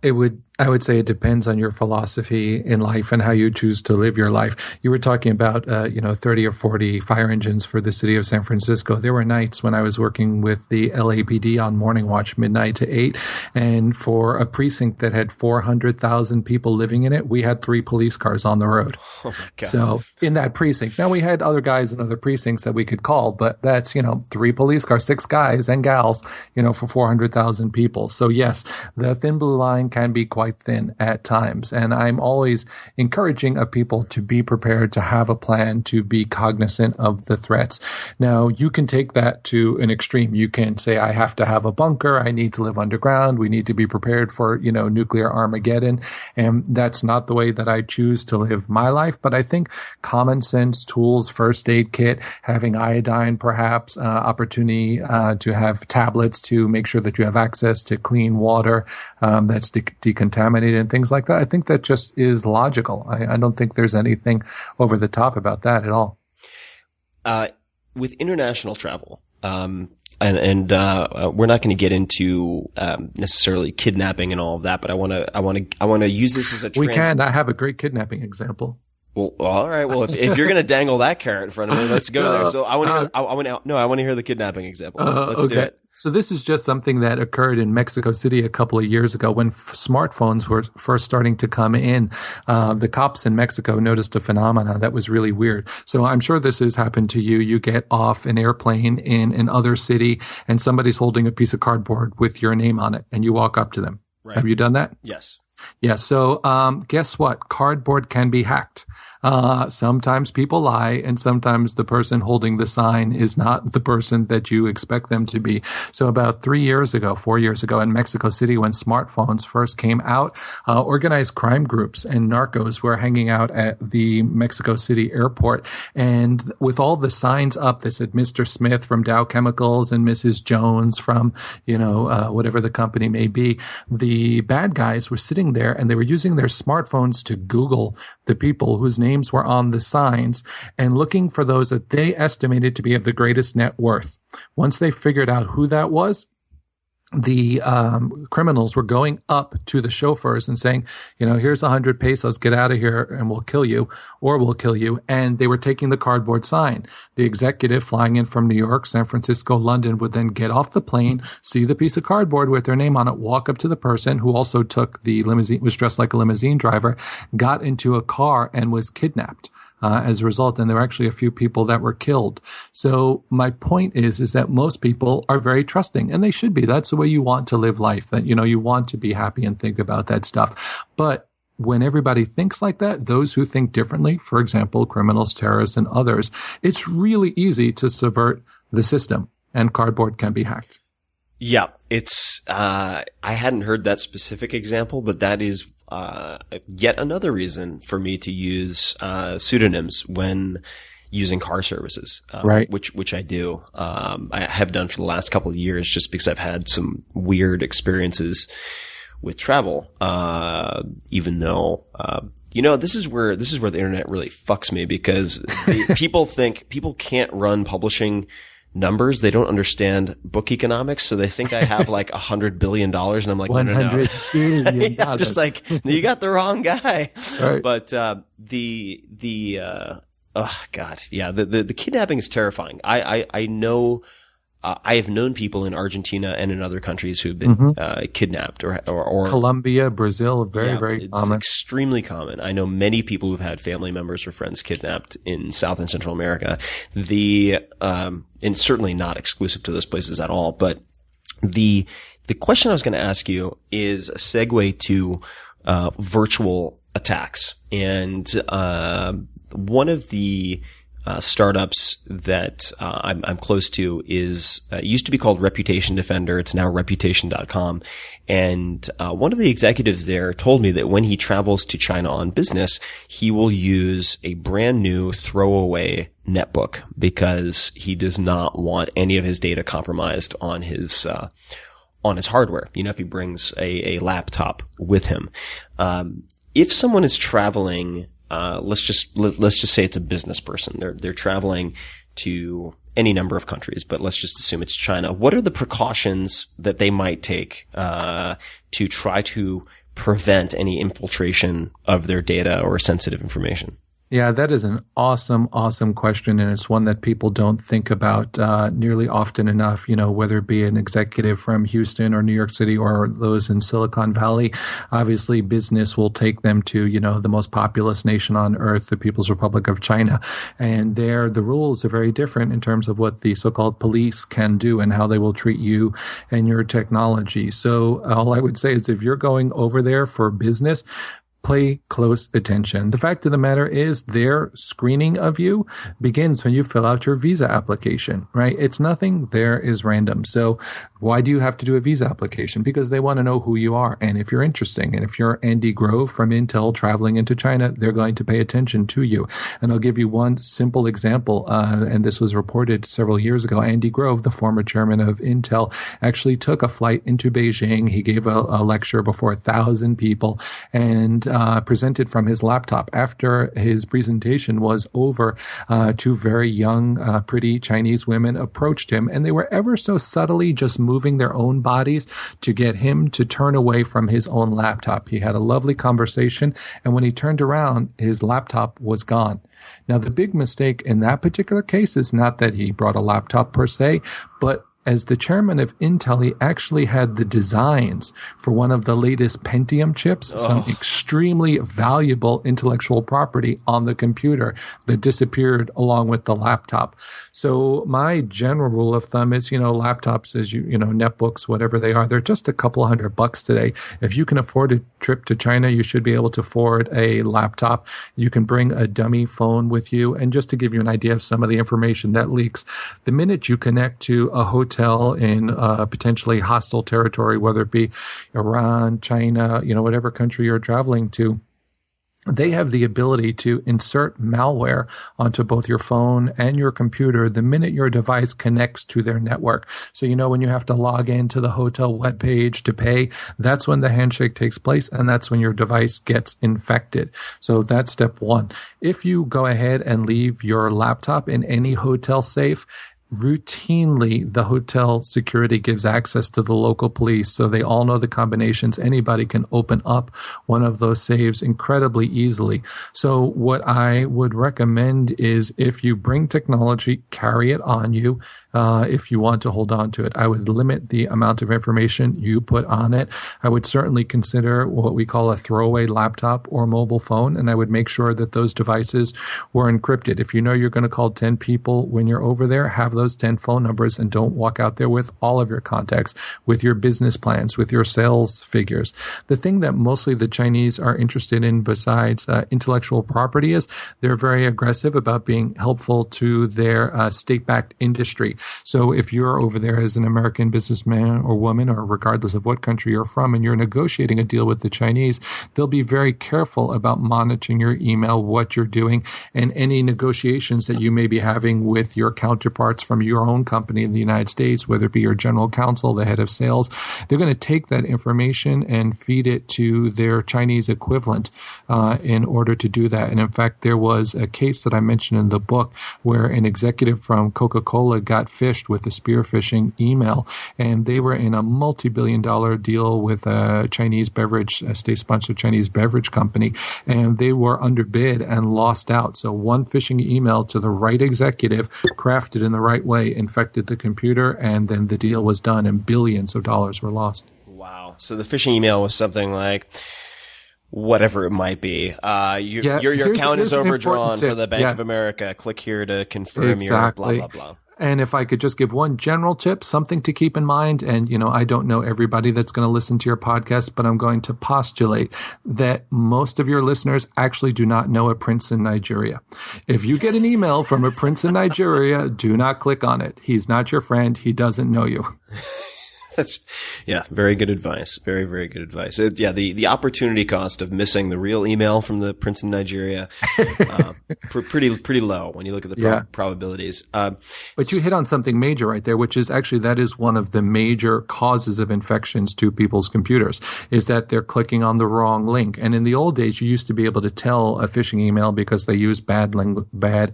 I would say it depends on your philosophy in life and how you choose to live your life. You were talking about, 30 or 40 fire engines for the city of San Francisco. There were nights when I was working with the LAPD on morning watch, midnight to 8. And for a precinct that had 400,000 people living in it, we had 3 police cars on the road. Oh my God. So in that precinct, now we had other guys in other precincts that we could call, but that's, 3 police cars, 6 guys and gals, for 400,000 people. So yes, the thin blue line can be quite thin at times. And I'm always encouraging people to be prepared, to have a plan, to be cognizant of the threats. Now, you can take that to an extreme. You can say, I have to have a bunker. I need to live underground. We need to be prepared for, nuclear Armageddon. And that's not the way that I choose to live my life. But I think common sense tools, first aid kit, having iodine, perhaps, opportunity to have tablets to make sure that you have access to clean water that's decontaminated and things like that. I think that just is logical. I don't think there's anything over the top about that at all. With international travel, and we're not going to get into necessarily kidnapping and all of that, but I want to use this as a We can. I have a great kidnapping example. Well, all right. Well, if you're going to dangle that carrot in front of me, let's go there. So I want to hear the kidnapping example. Let's do it. So this is just something that occurred in Mexico City a couple of years ago when smartphones were first starting to come in. The cops in Mexico noticed a phenomena that was really weird. So I'm sure this has happened to you. You get off an airplane in another city and somebody's holding a piece of cardboard with your name on it and you walk up to them. Right. Have you done that? Yes. Yeah. So guess what? Cardboard can be hacked. Sometimes people lie and sometimes the person holding the sign is not the person that you expect them to be. So about 4 years ago in Mexico City, when smartphones first came out, organized crime groups and narcos were hanging out at the Mexico City airport. And with all the signs up that said Mr. Smith from Dow Chemicals and Mrs. Jones from, whatever the company may be, the bad guys were sitting there and they were using their smartphones to Google the people whose names were on the signs and looking for those that they estimated to be of the greatest net worth. Once they figured out who that was, the criminals were going up to the chauffeurs and saying, here's 100 pesos, get out of here and we'll kill you, or we'll kill you. And they were taking the cardboard sign. The executive flying in from New York, San Francisco, London would then get off the plane, see the piece of cardboard with their name on it, walk up to the person who also took the limousine, was dressed like a limousine driver, got into a car and was kidnapped. As a result, and there were actually a few people that were killed. So my point is that most people are very trusting, and they should be. That's the way you want to live life, that, you want to be happy and think about that stuff. But when everybody thinks like that, those who think differently, for example, criminals, terrorists, and others, it's really easy to subvert the system, and cardboard can be hacked. Yeah, it's, I hadn't heard that specific example, but that is yet another reason for me to use pseudonyms when using car services, right? Which I do. I have done for the last couple of years, just because I've had some weird experiences with travel. Even though, this is where the internet really fucks me, because people can't run publishing numbers. They don't understand book economics, so they think I have like $100 billion, and I'm like, no. $100 billion. Just like, you got the wrong guy. Right. But Oh God, yeah. The kidnapping is terrifying. I know. I have known people in Argentina and in other countries who've been kidnapped or Colombia, Brazil, very it's common. extremely common. I know many people who've had family members or friends kidnapped in South and Central America. And certainly not exclusive to those places at all. But the question I was going to ask you is a segue to virtual attacks. And one of the startups that I'm close to is used to be called Reputation Defender. It's now Reputation.com. And one of the executives there told me that when he travels to China on business, he will use a brand new throwaway netbook because he does not want any of his data compromised on his hardware. You know, if he brings a laptop with him. If someone is traveling, let's just say it's a business person. They're traveling to any number of countries, but let's just assume it's China. What are the precautions that they might take to try to prevent any infiltration of their data or sensitive information? Yeah, that is an awesome question, and it's one that people don't think about nearly often enough, you know, whether it be an executive from Houston or New York City or those in Silicon Valley. Obviously, business will take them to, you know, the most populous nation on earth, the People's Republic of China. And there, the rules are very different in terms of what the so-called police can do and how they will treat you and your technology. So all I would say is if you're going over there for business, pay close attention. The fact of the matter is their screening of you begins when you fill out your visa application, right? It's nothing there is random. So why do you have to do a visa application? Because they want to know who you are and if you're interesting. And if you're Andy Grove from Intel traveling into China, they're going to pay attention to you. And I'll give you one simple example. And this was reported several years ago. Andy Grove, the former chairman of Intel, actually took a flight into Beijing. He gave a lecture before 1,000 people and presented from his laptop. After his presentation was over, two very young, pretty Chinese women approached him, and they were ever so subtly just moving their own bodies to get him to turn away from his own laptop. He had a lovely conversation, and when he turned around, his laptop was gone. Now, the big mistake in that particular case is not that he brought a laptop per se, but as the chairman of Intel, he actually had the designs for one of the latest Pentium chips, some extremely valuable intellectual property on the computer that disappeared along with the laptop. So my general rule of thumb is, you know, laptops, as you know, netbooks, whatever they are, they're just a couple $100 today. If you can afford a trip to China, you should be able to afford a laptop. You can bring a dummy phone with you. And just to give you an idea of some of the information that leaks, the minute you connect to a hotel in potentially hostile territory, whether it be Iran, China, you know, whatever country you're traveling to, they have the ability to insert malware onto both your phone and your computer the minute your device connects to their network. So, you know, when you have to log into the hotel webpage to pay, that's when the handshake takes place, and that's when your device gets infected. So that's step one. If you go ahead and leave your laptop in any hotel safe, routinely, the hotel security gives access to the local police, so they all know the combinations. Anybody can open up one of those saves incredibly easily. So what I would recommend is if you bring technology, carry it on you. If you want to hold on to it, I would limit the amount of information you put on it. I would certainly consider what we call a throwaway laptop or mobile phone, and I would make sure that those devices were encrypted. If you know you're going to call 10 people when you're over there, have those 10 phone numbers and don't walk out there with all of your contacts, with your business plans, with your sales figures. The thing that mostly the Chinese are interested in besides intellectual property is they're very aggressive about being helpful to their state-backed industry. So if you're over there as an American businessman or woman, or regardless of what country you're from, and you're negotiating a deal with the Chinese, they'll be very careful about monitoring your email, what you're doing, and any negotiations that you may be having with your counterparts from from your own company in the United States, whether it be your general counsel, the head of sales. They're going to take that information and feed it to their Chinese equivalent in order to do that. And in fact, there was a case that I mentioned in the book where an executive from Coca-Cola got phished with a spear phishing email, and they were in a multi-billion-dollar deal with a Chinese beverage, a state-sponsored Chinese beverage company, and they were underbid and lost out. So one phishing email to the right executive, crafted in the right way, infected the computer, and then the deal was done and billions of dollars were lost. Wow. So the phishing email was something like, whatever it might be. Your account is overdrawn for the Bank of America. Click here to confirm your blah, blah, blah. And if I could just give one general tip, something to keep in mind, and, I don't know everybody that's going to listen to your podcast, but I'm going to postulate that most of your listeners actually do not know a prince in Nigeria. If you get an email from a prince in Nigeria, do not click on it. He's not your friend. He doesn't know you. That's, very good advice. Very, very good advice. The opportunity cost of missing the real email from the prince in Nigeria, pretty low when you look at the probabilities. But you hit on something major right there, which is actually, that is one of the major causes of infections to people's computers, is that they're clicking on the wrong link. And in the old days, you used to be able to tell a phishing email because they use bad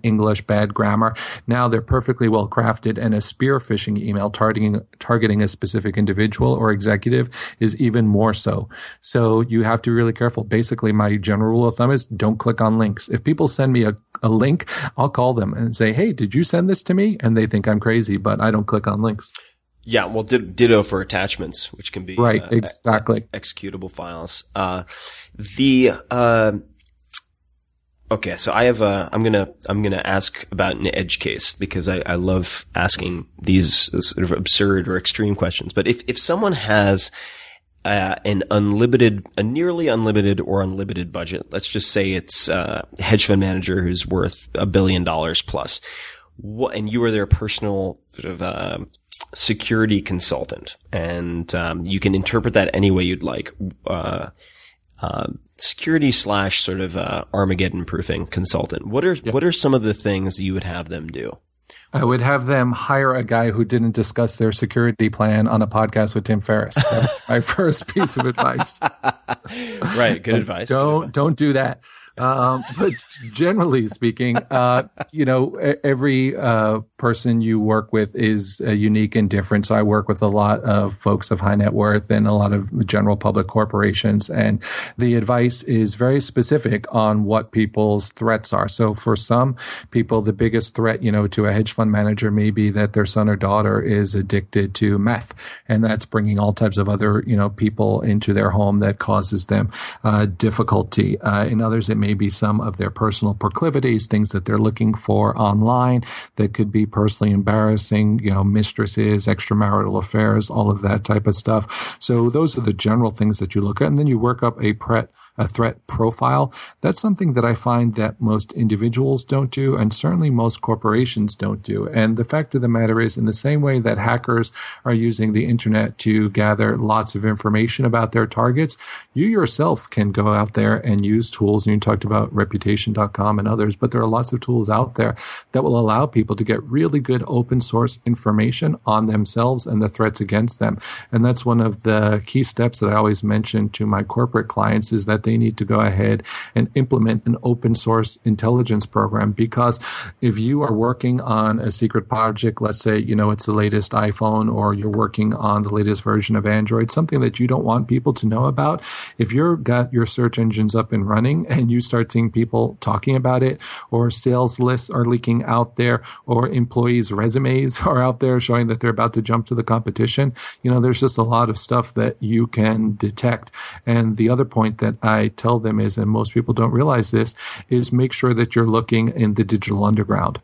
English, bad grammar. Now they're perfectly well crafted, and a spear phishing email targeting a specific individual or executive is even more so. So you have to be really careful. Basically, my general rule of thumb is don't click on links. If people send me a link, I'll call them and say, hey, did you send this to me? And they think I'm crazy, but I don't click on links. Yeah, well, ditto for attachments, which can be exactly executable files. Okay, so I'm gonna ask about an edge case because I love asking these sort of absurd or extreme questions. But if someone has a nearly unlimited or unlimited budget, let's just say it's a hedge fund manager who's worth $1 billion plus, and you are their personal sort of security consultant, and you can interpret that any way you'd like. Security / sort of Armageddon proofing consultant. What are some of the things you would have them do? I would have them hire a guy who didn't discuss their security plan on a podcast with Tim Ferriss. That's my first piece of advice. Right, good advice. Don't do that. But generally speaking, every person you work with is unique and different. So I work with a lot of folks of high net worth and a lot of general public corporations. And the advice is very specific on what people's threats are. So for some people, the biggest threat, to a hedge fund manager may be that their son or daughter is addicted to meth. And that's bringing all types of other, people into their home that causes them difficulty. In others, it may be some of their personal proclivities, things that they're looking for online that could be personally embarrassing, mistresses, extramarital affairs, all of that type of stuff. So those are the general things that you look at. And then you work up a threat profile. That's something that I find that most individuals don't do, and certainly most corporations don't do. And the fact of the matter is, in the same way that hackers are using the internet to gather lots of information about their targets, you yourself can go out there and use tools. And you talked about reputation.com and others, but there are lots of tools out there that will allow people to get really good open source information on themselves and the threats against them. And that's one of the key steps that I always mention to my corporate clients, is that they need to go ahead and implement an open source intelligence program. Because if you are working on a secret project, let's say, it's the latest iPhone, or you're working on the latest version of Android, something that you don't want people to know about, if you've got your search engines up and running and you start seeing people talking about it, or sales lists are leaking out there, or employees' resumes are out there showing that they're about to jump to the competition, there's just a lot of stuff that you can detect. And the other point that I tell them is, and most people don't realize this, is make sure that you're looking in the digital underground.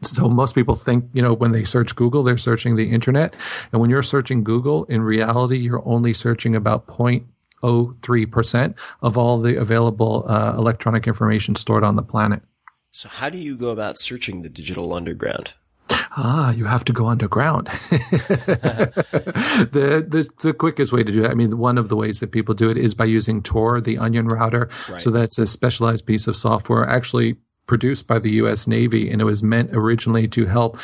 So most people think, when they search Google, they're searching the internet. And when you're searching Google, in reality, you're only searching about 0.03% of all the available electronic information stored on the planet. So how do you go about searching the digital underground? You have to go underground. The quickest way to do that, one of the ways that people do it is by using Tor, the onion router. Right. So that's a specialized piece of software. Actually, produced by the U.S. Navy, and it was meant originally to help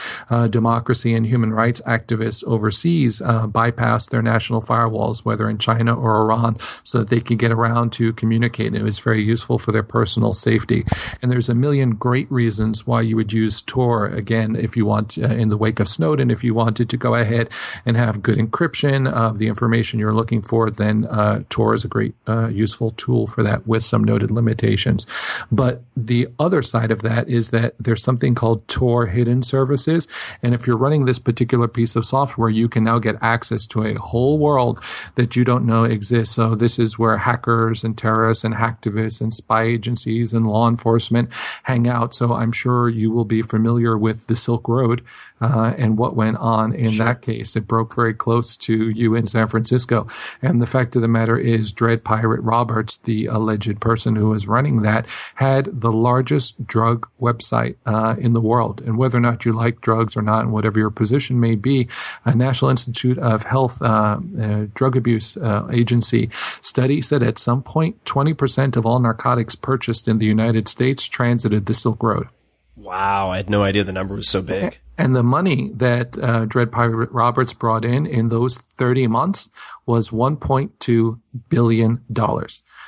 democracy and human rights activists overseas bypass their national firewalls, whether in China or Iran, so that they could get around to communicate. And it was very useful for their personal safety. And there's a million great reasons why you would use Tor, again, if you want, in the wake of Snowden, if you wanted to go ahead and have good encryption of the information you're looking for, then Tor is a great useful tool for that with some noted limitations. But the other side of that is that there's something called Tor hidden services. And if you're running this particular piece of software, you can now get access to a whole world that you don't know exists. So this is where hackers and terrorists and hacktivists and spy agencies and law enforcement hang out. So I'm sure you will be familiar with the Silk Road and what went on in that case. It broke very close to you in San Francisco. And the fact of the matter is, Dread Pirate Roberts, the alleged person who was running that, had the largest drug website in the world. And whether or not you like drugs or not, and whatever your position may be, a National Institute of Health drug abuse agency study said at some point 20% of all narcotics purchased in the United States transited the Silk Road. Wow, I had no idea the number was so big. And the money that Dread Pirate Roberts brought in those 30 months was $1.2 billion.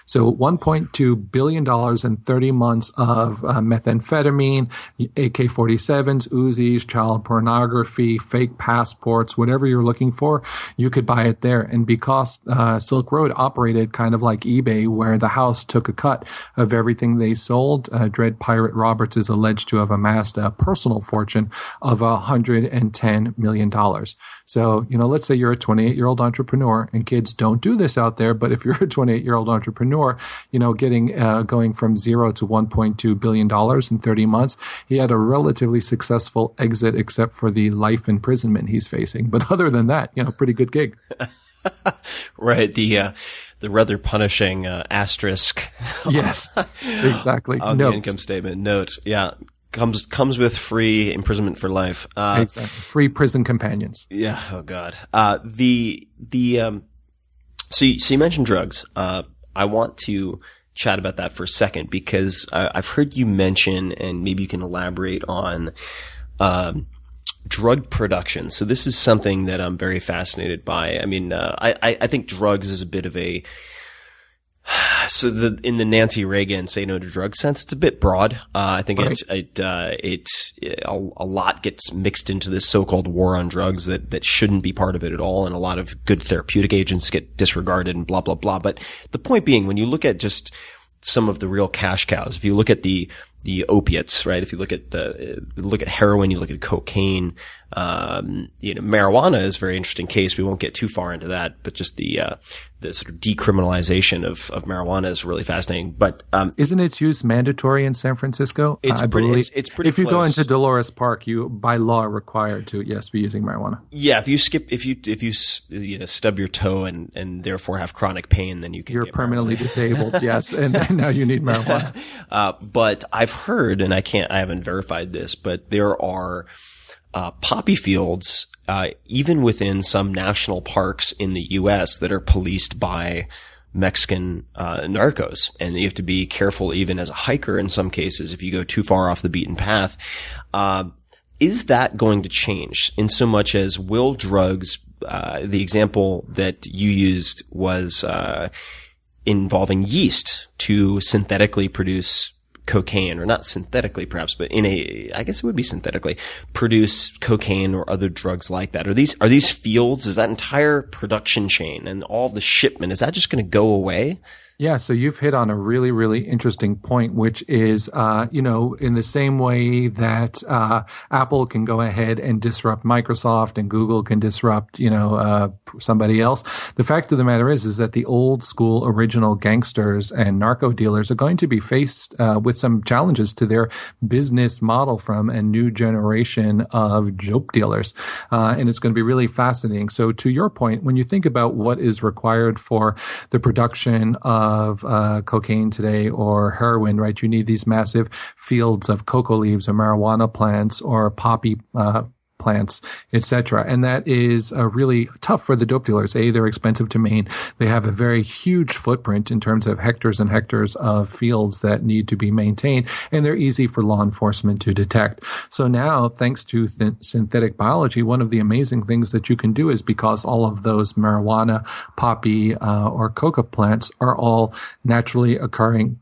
So $1.2 billion in 30 months of methamphetamine, AK-47s, Uzis, child pornography, fake passports, whatever you're looking for, you could buy it there. And because Silk Road operated kind of like eBay, where the house took a cut of everything they sold, Dread Pirate Roberts is alleged to have amassed a personal fortune of $110 million. So, let's say you're a 28-year-old entrepreneur, and kids don't do this out there, but if you're a 28-year-old entrepreneur, going from zero to $1.2 billion in 30 months, he had a relatively successful exit, except for the life imprisonment he's facing. But other than that, pretty good gig. Right. The rather punishing asterisk. Yes, exactly. On the income statement note. Yeah. Comes with free imprisonment for life. Exactly. Free prison companions. Yeah. Oh God. So you mentioned drugs. I want to chat about that for a second, because I've heard you mention, and maybe you can elaborate on, drug production. So this is something that I'm very fascinated by. I mean, I think drugs is a bit of a, in the Nancy Reagan "say no to drugs" sense, it's a bit broad. I think a lot gets mixed into this so-called war on drugs that shouldn't be part of it at all. And a lot of good therapeutic agents get disregarded and blah, blah, blah. But the point being, when you look at just some of the real cash cows, if you look at the opiates, right? If you look at heroin, you look at cocaine, marijuana is a very interesting case. We won't get too far into that, but just the sort of decriminalization of marijuana is really fascinating. But, isn't its use mandatory in San Francisco? It's pretty if you close. go into Dolores Park, you by law are required to, be using marijuana. Yeah. If you stub your toe and therefore have chronic pain, then you're permanently disabled. Yes. And then now you need marijuana. But I've heard, and I haven't verified this, but there are poppy fields, even within some national parks in the U.S. that are policed by Mexican narcos. And you have to be careful even as a hiker in some cases if you go too far off the beaten path. Is that going to change in so much as will drugs, the example that you used was involving yeast to synthetically produce cocaine, or not synthetically perhaps, but I guess it would be synthetically produce cocaine or other drugs like that. Are these fields, is that entire production chain and all the shipment, is that just going to go away? Yeah, so you've hit on a really, really interesting point, which is, in the same way that Apple can go ahead and disrupt Microsoft and Google can disrupt, somebody else. The fact of the matter is that the old school original gangsters and narco dealers are going to be faced with some challenges to their business model from a new generation of dope dealers. And it's going to be really fascinating. So to your point, when you think about what is required for the production of cocaine today or heroin, right? You need these massive fields of cocoa leaves or marijuana plants or poppy plants, etc. And that is really tough for the dope dealers. They're expensive to maintain. They have a very huge footprint in terms of hectares and hectares of fields that need to be maintained, and they're easy for law enforcement to detect. So now, thanks to synthetic biology, one of the amazing things that you can do is, because all of those marijuana, poppy, or coca plants are all naturally occurring,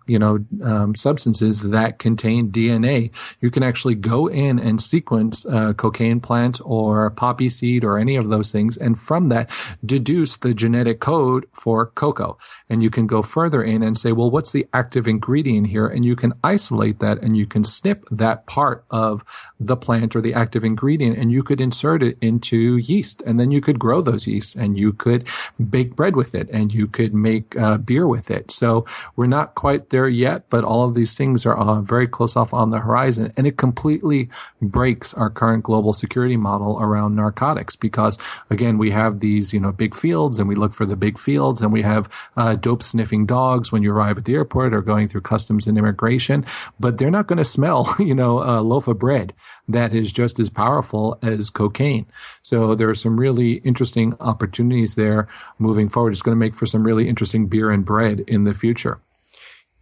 substances that contain DNA, you can actually go in and sequence a cocaine plant or poppy seed or any of those things, and from that deduce the genetic code for cocoa. And you can go further in and say, well, what's the active ingredient here? And you can isolate that, and you can snip that part of the plant or the active ingredient, and you could insert it into yeast. And then you could grow those yeasts, and you could bake bread with it, and you could make beer with it. So we're not quite there yet, but all of these things are very close off on the horizon. And it completely breaks our current global security model around narcotics, because again, we have these, big fields, and we look for the big fields, and we have dope sniffing dogs when you arrive at the airport or going through customs and immigration, but they're not going to smell, a loaf of bread that is just as powerful as cocaine. So there are some really interesting opportunities there moving forward. It's going to make for some really interesting beer and bread in the future.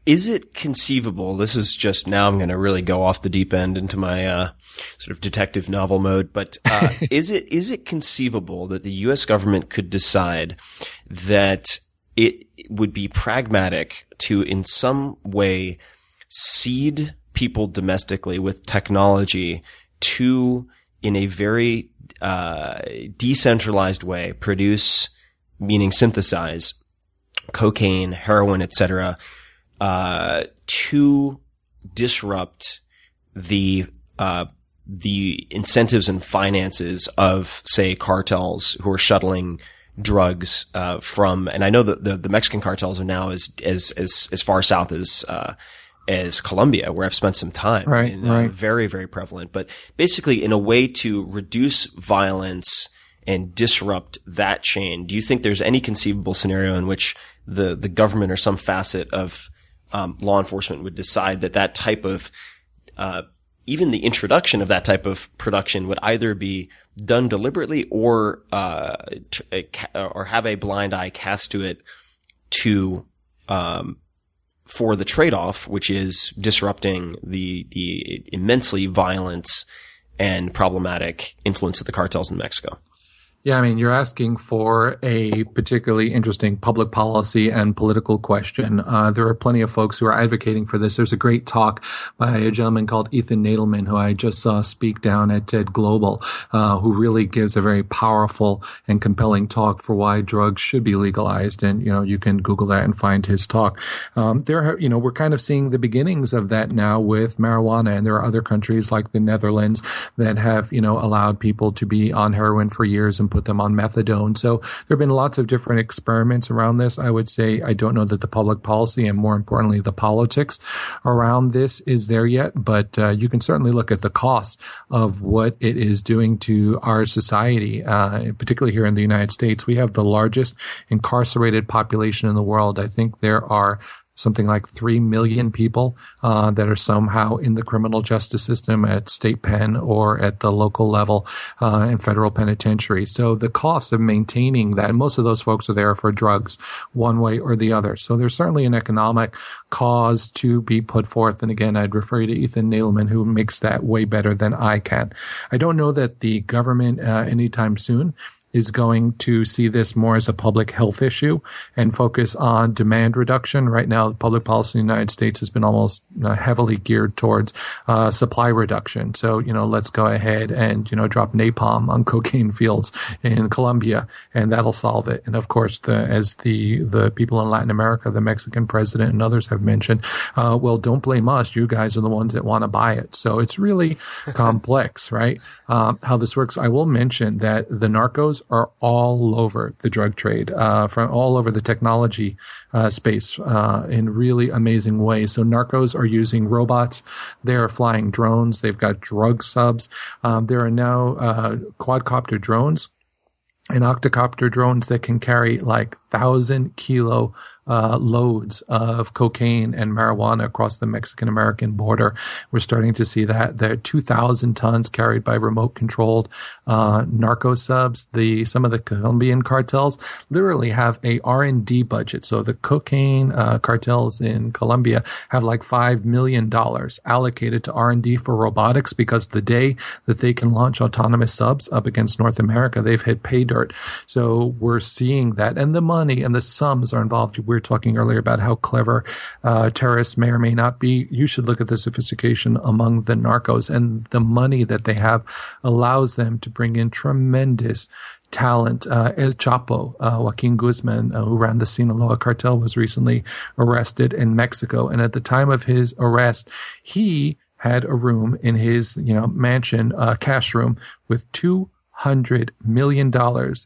Is it conceivable, this is just, now I'm going to really go off the deep end into my sort of detective novel mode, but is it conceivable that the U.S. government could decide that it would be pragmatic to in some way seed people domestically with technology to, in a very decentralized way, produce, meaning synthesize, cocaine, heroin, etc., to disrupt the incentives and finances of, say, cartels who are shuttling drugs from, and I know that the Mexican cartels are now as far south as Colombia, where I've spent some time. Right. Very, very prevalent. But basically, in a way to reduce violence and disrupt that chain, do you think there's any conceivable scenario in which the government or some facet of law enforcement would decide that type of even the introduction of that type of production would either be done deliberately or have a blind eye cast to it for the trade-off, which is disrupting the immensely violent and problematic influence of the cartels in Mexico? Yeah, I mean, you're asking for a particularly interesting public policy and political question. There are plenty of folks who are advocating for this. There's a great talk by a gentleman called Ethan Nadelman, who I just saw speak down at TED Global, who really gives a very powerful and compelling talk for why drugs should be legalized. And, you can Google that and find his talk. We're kind of seeing the beginnings of that now with marijuana. And there are other countries like the Netherlands that have, allowed people to be on heroin for years and put them on methadone. So there have been lots of different experiments around this. I would say I don't know that the public policy and, more importantly, the politics around this is there yet, but you can certainly look at the cost of what it is doing to our society, particularly here in the United States. We have the largest incarcerated population in the world. I think there are something like 3 million people that are somehow in the criminal justice system at state pen or at the local level in federal penitentiary. So the cost of maintaining that, and most of those folks are there for drugs one way or the other. So there's certainly an economic cause to be put forth. And again, I'd refer you to Ethan Nadelman, who makes that way better than I can. I don't know that the government anytime soon is going to see this more as a public health issue and focus on demand reduction. Right now, the public policy in the United States has been almost heavily geared towards supply reduction. So, let's go ahead and, drop napalm on cocaine fields in Colombia, and that'll solve it. And of course, as the people in Latin America, the Mexican president and others have mentioned, well, don't blame us. You guys are the ones that want to buy it. So it's really complex, right? How this works. I will mention that the narcos are all over the drug trade, from all over the technology space in really amazing ways. So narcos are using robots. They are flying drones. They've got drug subs. There are now quadcopter drones and octocopter drones that can carry like 1,000-kilo loads of cocaine and marijuana across the Mexican-American border. We're starting to see that. There are 2,000 tons carried by remote-controlled narco subs. Some of the Colombian cartels literally have a R&D budget. So the cocaine cartels in Colombia have like $5 million allocated to R&D for robotics, because the day that they can launch autonomous subs up against North America, they've hit pay dirt. So we're seeing that. And the money and the sums are involved. We were talking earlier about how clever terrorists may or may not be. You should look at the sophistication among the narcos, and the money that they have allows them to bring in tremendous talent. El Chapo, Joaquin Guzman, who ran the Sinaloa cartel, was recently arrested in Mexico. And at the time of his arrest, he had a room in his, mansion, cash room, with $200 million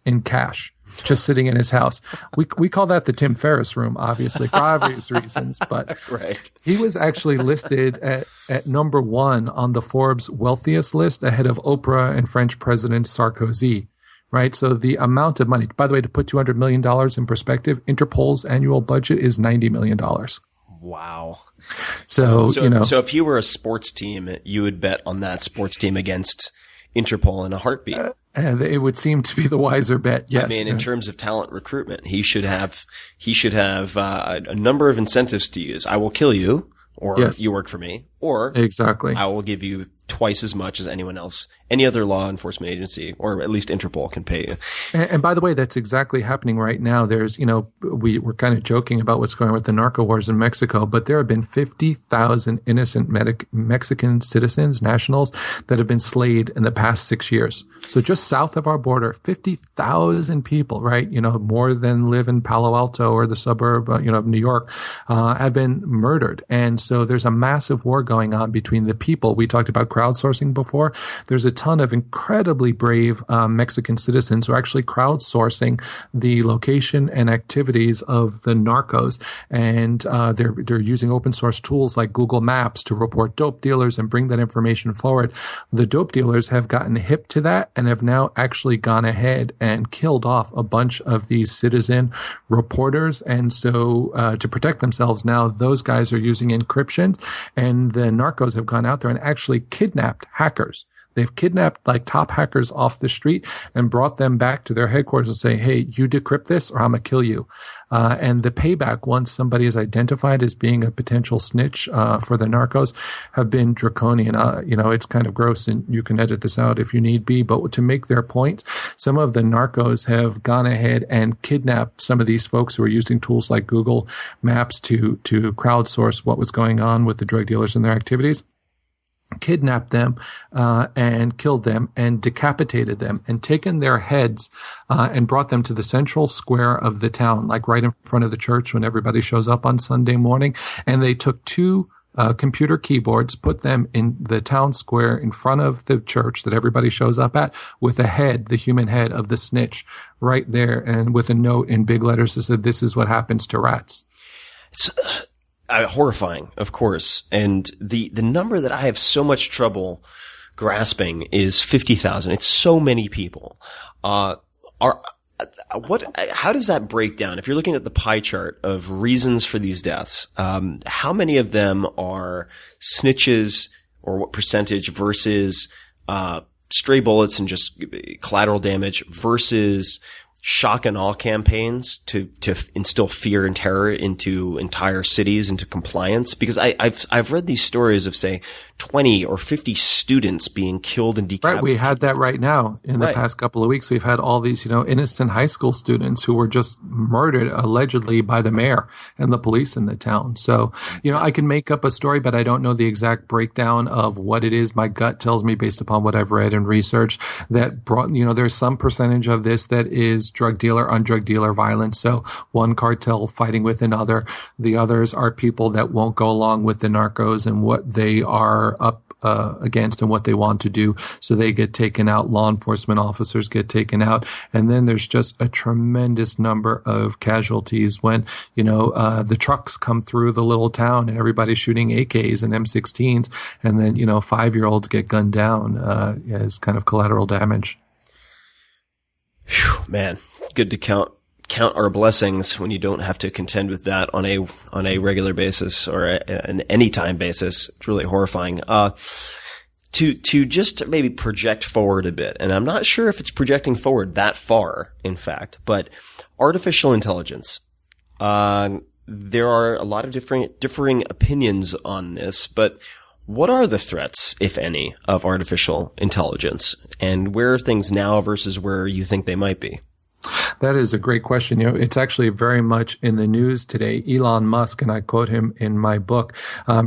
in cash just sitting in his house. We call that the Tim Ferriss room, obviously, for obvious reasons. But right. He was actually listed at number 1 on the Forbes wealthiest list, ahead of Oprah and French President Sarkozy. Right. So the amount of money, by the way, to put $200 million in perspective, Interpol's annual budget is $90 million. Wow. So if you were a sports team, you would bet on that sports team against Interpol in a heartbeat. And it would seem to be the wiser bet. Yes. I mean, in terms of talent recruitment, he should have a number of incentives to use. I will kill you, or you work for me, or exactly, I will give you twice as much as anyone else, any other law enforcement agency, or at least Interpol can pay you. And by the way, that's exactly happening right now. There's, we're kind of joking about what's going on with the narco wars in Mexico, but there have been 50,000 innocent Mexican citizens, nationals, that have been slayed in the past 6 years. So just south of our border, 50,000 people, right? More than live in Palo Alto or the suburb, of New York, have been murdered. And so there's a massive war going on between the people. We talked about crowdsourcing before. There's a ton of incredibly brave Mexican citizens who are actually crowdsourcing the location and activities of the narcos, and they're using open source tools like Google Maps to report dope dealers and bring that information forward. The dope dealers have gotten hip to that and have now actually gone ahead and killed off a bunch of these citizen reporters. And so to protect themselves now, those guys are using encryption, and the narcos have gone out there and actually kidnapped hackers. They've kidnapped like top hackers off the street and brought them back to their headquarters and say, hey, you decrypt this or I'm going to kill you. And the payback, once somebody is identified as being a potential snitch for the narcos, have been draconian. It's kind of gross, and you can edit this out if you need be. But to make their point, some of the narcos have gone ahead and kidnapped some of these folks who are using tools like Google Maps to crowdsource what was going on with the drug dealers and their activities. Kidnapped them and killed them and decapitated them and taken their heads and brought them to the central square of the town, like right in front of the church when everybody shows up on Sunday morning. And they took 2 computer keyboards, put them in the town square in front of the church that everybody shows up at, with a head, the human head of the snitch, right there, and with a note in big letters that said, "This is what happens to rats." It's horrifying, of course. And the number that I have so much trouble grasping is 50,000. It's so many people. How does that break down? If you're looking at the pie chart of reasons for these deaths, how many of them are snitches, or what percentage, versus, stray bullets and just collateral damage, versus shock and awe campaigns to instill fear and terror into entire cities, into compliance? Because I've read these stories of, say, 20 or 50 students being killed and decapitated. Right. We had that right now in the past couple of weeks. We've had all these, innocent high school students who were just murdered allegedly by the mayor and the police in the town. So, I can make up a story, but I don't know the exact breakdown of what it is. My gut tells me, based upon what I've read and researched, that there's some percentage of this that is drug dealer on drug dealer violence. So one cartel fighting with another. The others are people that won't go along with the narcos and what they are up against and what they want to do. So they get taken out. Law enforcement officers get taken out. And then there's just a tremendous number of casualties when, the trucks come through the little town and everybody's shooting AKs and M16s. And then, 5-year-olds get gunned down as kind of collateral damage. Whew, man, good to count count our blessings when you don't have to contend with that on a regular basis or an anytime basis. It's really horrifying. To just maybe project forward a bit, and I'm not sure if it's projecting forward that far, in fact, but artificial intelligence. There are a lot of differing opinions on this, but what are the threats, if any, of artificial intelligence, and where are things now versus where you think they might be? That is a great question. It's actually very much in the news today. Elon Musk, and I quote him in my book,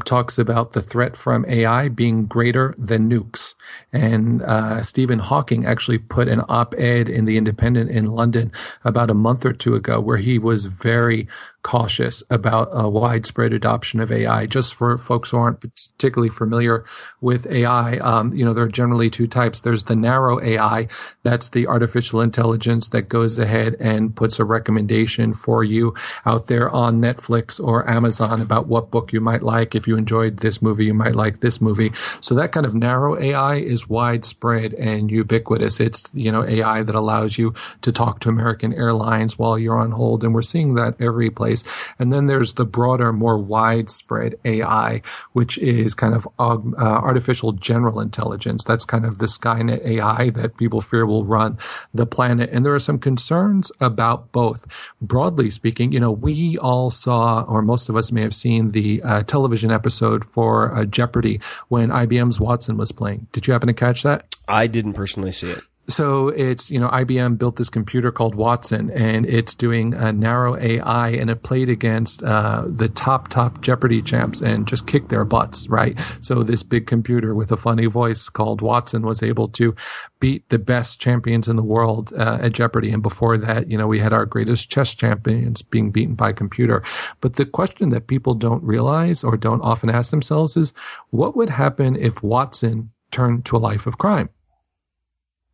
talks about the threat from AI being greater than nukes. And Stephen Hawking actually put an op-ed in The Independent in London about a month or two ago where he was very cautious about a widespread adoption of AI. Just for folks who aren't particularly familiar with AI, there are generally two types. There's the narrow AI. That's the artificial intelligence that goes ahead and puts a recommendation for you out there on Netflix or Amazon about what book you might like. If you enjoyed this movie, you might like this movie. So that kind of narrow AI is widespread and ubiquitous. It's, AI that allows you to talk to American Airlines while you're on hold. And we're seeing that every place. And then there's the broader, more widespread AI, which is kind of artificial general intelligence. That's kind of the Skynet AI that people fear will run the planet. And there are some concerns about both. Broadly speaking, we all saw, or most of us may have seen the television episode for Jeopardy when IBM's Watson was playing. Did you happen to catch that? I didn't personally see it. So it's, IBM built this computer called Watson, and it's doing a narrow AI, and it played against the top Jeopardy champs and just kicked their butts, right? So this big computer with a funny voice called Watson was able to beat the best champions in the world at Jeopardy. And before that, we had our greatest chess champions being beaten by a computer. But the question that people don't realize or don't often ask themselves is, what would happen if Watson turned to a life of crime?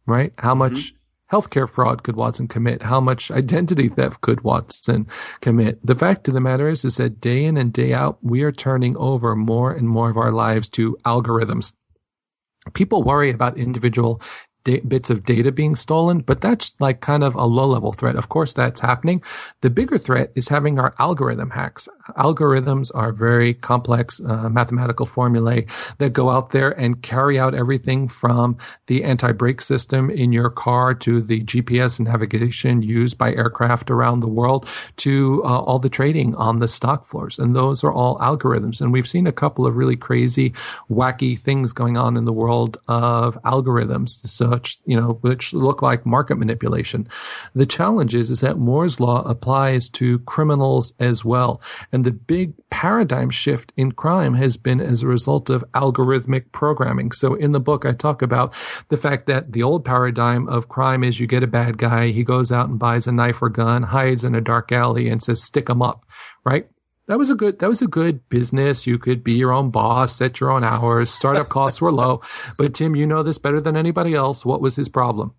Right? How much healthcare fraud could Watson commit? How much identity theft could Watson commit? The fact of the matter is that day in and day out, we are turning over more and more of our lives to algorithms. People worry about individual bits of data being stolen, but that's like kind of a low-level threat. Of course, that's happening. The bigger threat is having our algorithm hacks. Algorithms are very complex mathematical formulae that go out there and carry out everything from the anti-brake system in your car to the GPS navigation used by aircraft around the world to all the trading on the stock floors. And those are all algorithms. And we've seen a couple of really crazy, wacky things going on in the world of algorithms. So which look like market manipulation. The challenge is that Moore's law applies to criminals as well. And the big paradigm shift in crime has been as a result of algorithmic programming. So in the book, I talk about the fact that the old paradigm of crime is you get a bad guy, he goes out and buys a knife or gun, hides in a dark alley and says, stick him up, right? That was a good business. You could be your own boss, set your own hours. Startup costs were low. But Tim, you know this better than anybody else. What was his problem?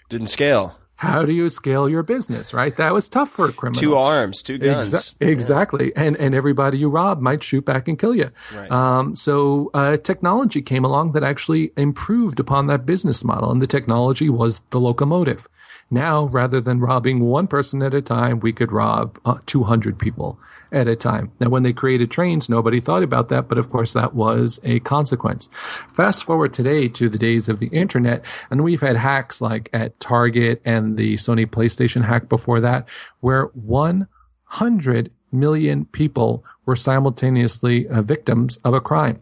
Didn't scale. How do you scale your business, right? That was tough for a criminal. 2 arms, 2 guns. Exactly. Yeah. And everybody you rob might shoot back and kill you. Right. So technology came along that actually improved upon that business model. And the technology was the locomotive. Now, rather than robbing one person at a time, we could rob 200 people at a time. Now, when they created trains, nobody thought about that, but of course that was a consequence. Fast forward today to the days of the internet, and we've had hacks like at Target and the Sony PlayStation hack before that, where 100 million people were simultaneously victims of a crime.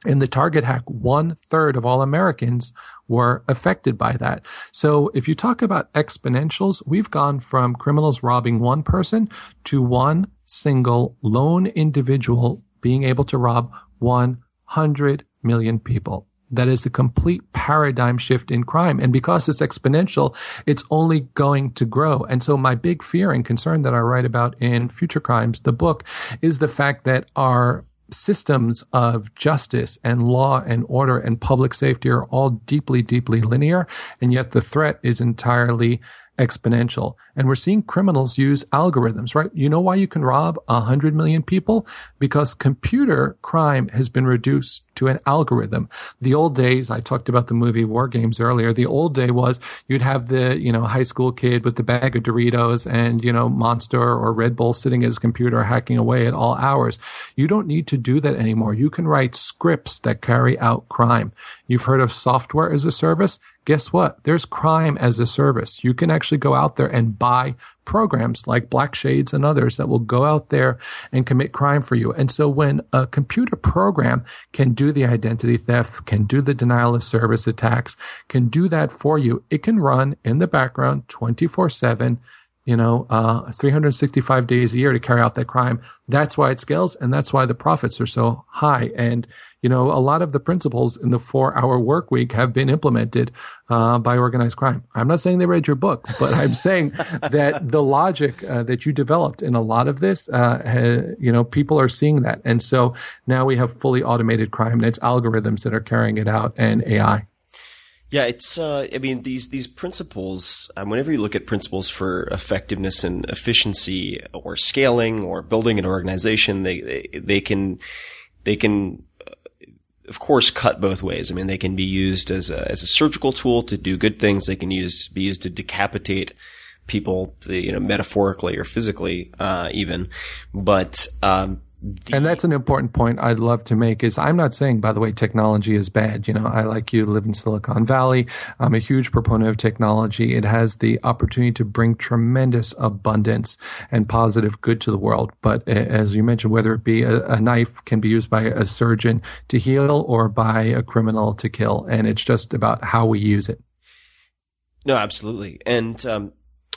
In the Target hack, 1/3 of all Americans were affected by that. So if you talk about exponentials, we've gone from criminals robbing one person to one single lone individual being able to rob 100 million people. That is a complete paradigm shift in crime. And because it's exponential, it's only going to grow. And so my big fear and concern that I write about in Future Crimes, the book, is the fact that our systems of justice and law and order and public safety are all deeply, deeply linear. And yet the threat is entirely exponential. And we're seeing criminals use algorithms, right? You know why you can rob 100 million people? Because computer crime has been reduced to an algorithm. The old days, I talked about the movie War Games earlier. The old day was you'd have the, high school kid with the bag of Doritos and, Monster or Red Bull sitting at his computer hacking away at all hours. You don't need to do that anymore. You can write scripts that carry out crime. You've heard of software as a service? Guess what? There's crime as a service. You can actually go out there and buy programs like Black Shades and others that will go out there and commit crime for you. And so when a computer program can do the identity theft, can do the denial of service attacks, can do that for you, it can run in the background 24/7, 365 days a year to carry out that crime. That's why it scales, and that's why the profits are so high. And, a lot of the principles in the 4-hour work week have been implemented by organized crime. I'm not saying they read your book, but I'm saying that the logic that you developed in a lot of this, people are seeing that. And so now we have fully automated crime, and it's algorithms that are carrying it out and AI. Yeah, it's, these principles, whenever you look at principles for effectiveness and efficiency or scaling or building an organization, they can, of course, cut both ways. They can be used as a surgical tool to do good things. They can be used to decapitate people, metaphorically or physically, even. But, and that's an important point I'd love to make is I'm not saying, by the way, technology is bad. I, like you, live in Silicon Valley. I'm a huge proponent of technology. It has the opportunity to bring tremendous abundance and positive good to the world. But as you mentioned, whether it be a knife can be used by a surgeon to heal or by a criminal to kill. And it's just about how we use it. No, absolutely. And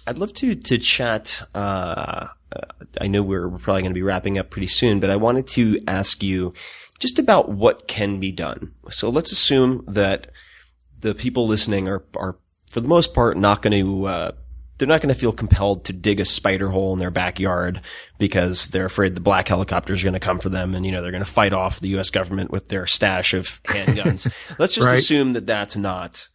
I'd love to chat I know we're probably going to be wrapping up pretty soon, but I wanted to ask you just about what can be done. So let's assume that the people listening are for the most part not going to they're not going to feel compelled to dig a spider hole in their backyard because they're afraid the black helicopters are going to come for them and they're going to fight off the U.S. government with their stash of handguns. Let's just assume that that's not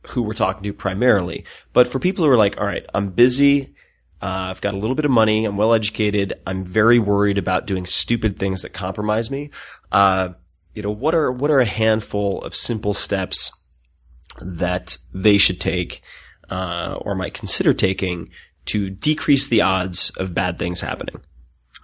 who we're talking to primarily. But for people who are like, all right, I'm busy. I've got a little bit of money. I'm well educated. I'm very worried about doing stupid things that compromise me. What are a handful of simple steps that they should take, or might consider taking to decrease the odds of bad things happening?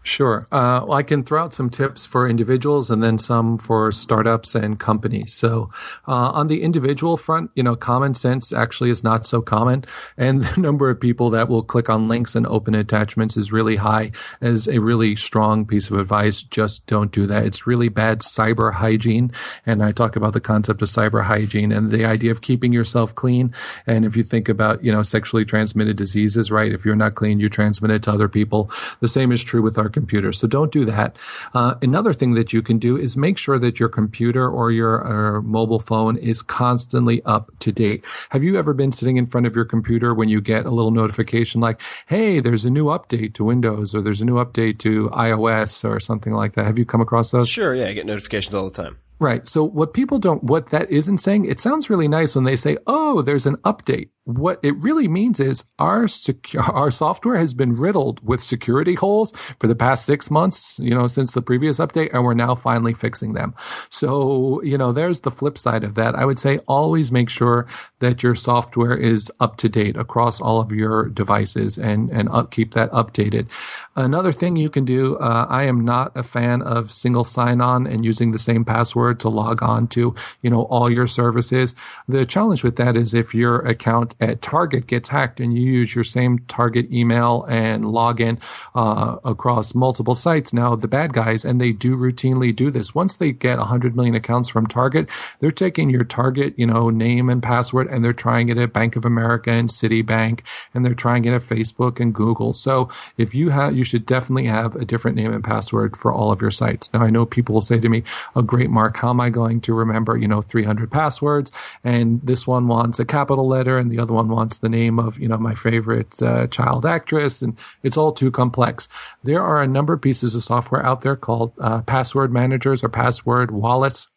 Sure. I can throw out some tips for individuals and then some for startups and companies. So, on the individual front, common sense actually is not so common. And the number of people that will click on links and open attachments is really high. As a really strong piece of advice, just don't do that. It's really bad cyber hygiene. And I talk about the concept of cyber hygiene and the idea of keeping yourself clean. And if you think about, sexually transmitted diseases, right? If you're not clean, you transmit it to other people. The same is true with our computer. So don't do that. Another thing that you can do is make sure that your computer or your mobile phone is constantly up to date. Have you ever been sitting in front of your computer when you get a little notification like, hey, there's a new update to Windows or there's a new update to iOS or something like that? Have you come across those? Sure. Yeah. I get notifications all the time. Right. So what that isn't saying, it sounds really nice when they say, oh, there's an update. What it really means is our software has been riddled with security holes for the past 6 months, since the previous update, and we're now finally fixing them. So, there's the flip side of that. I would say always make sure that your software is up to date across all of your devices and keep that updated. Another thing you can do, I am not a fan of single sign-on and using the same password to log on to, all your services. The challenge with that is if your account at Target gets hacked and you use your same Target email and login across multiple sites. Now, the bad guys, and they do routinely do this, once they get 100 million accounts from Target, they're taking your Target, name and password, and they're trying it at Bank of America and Citibank, and they're trying it at Facebook and Google. So if you should definitely have a different name and password for all of your sites. Now, I know people will say to me, oh, great, Mark, how am I going to remember, 300 passwords? And this one wants a capital letter and the other one wants the name of, my favorite child actress, and it's all too complex. There are a number of pieces of software out there called password managers or password wallets.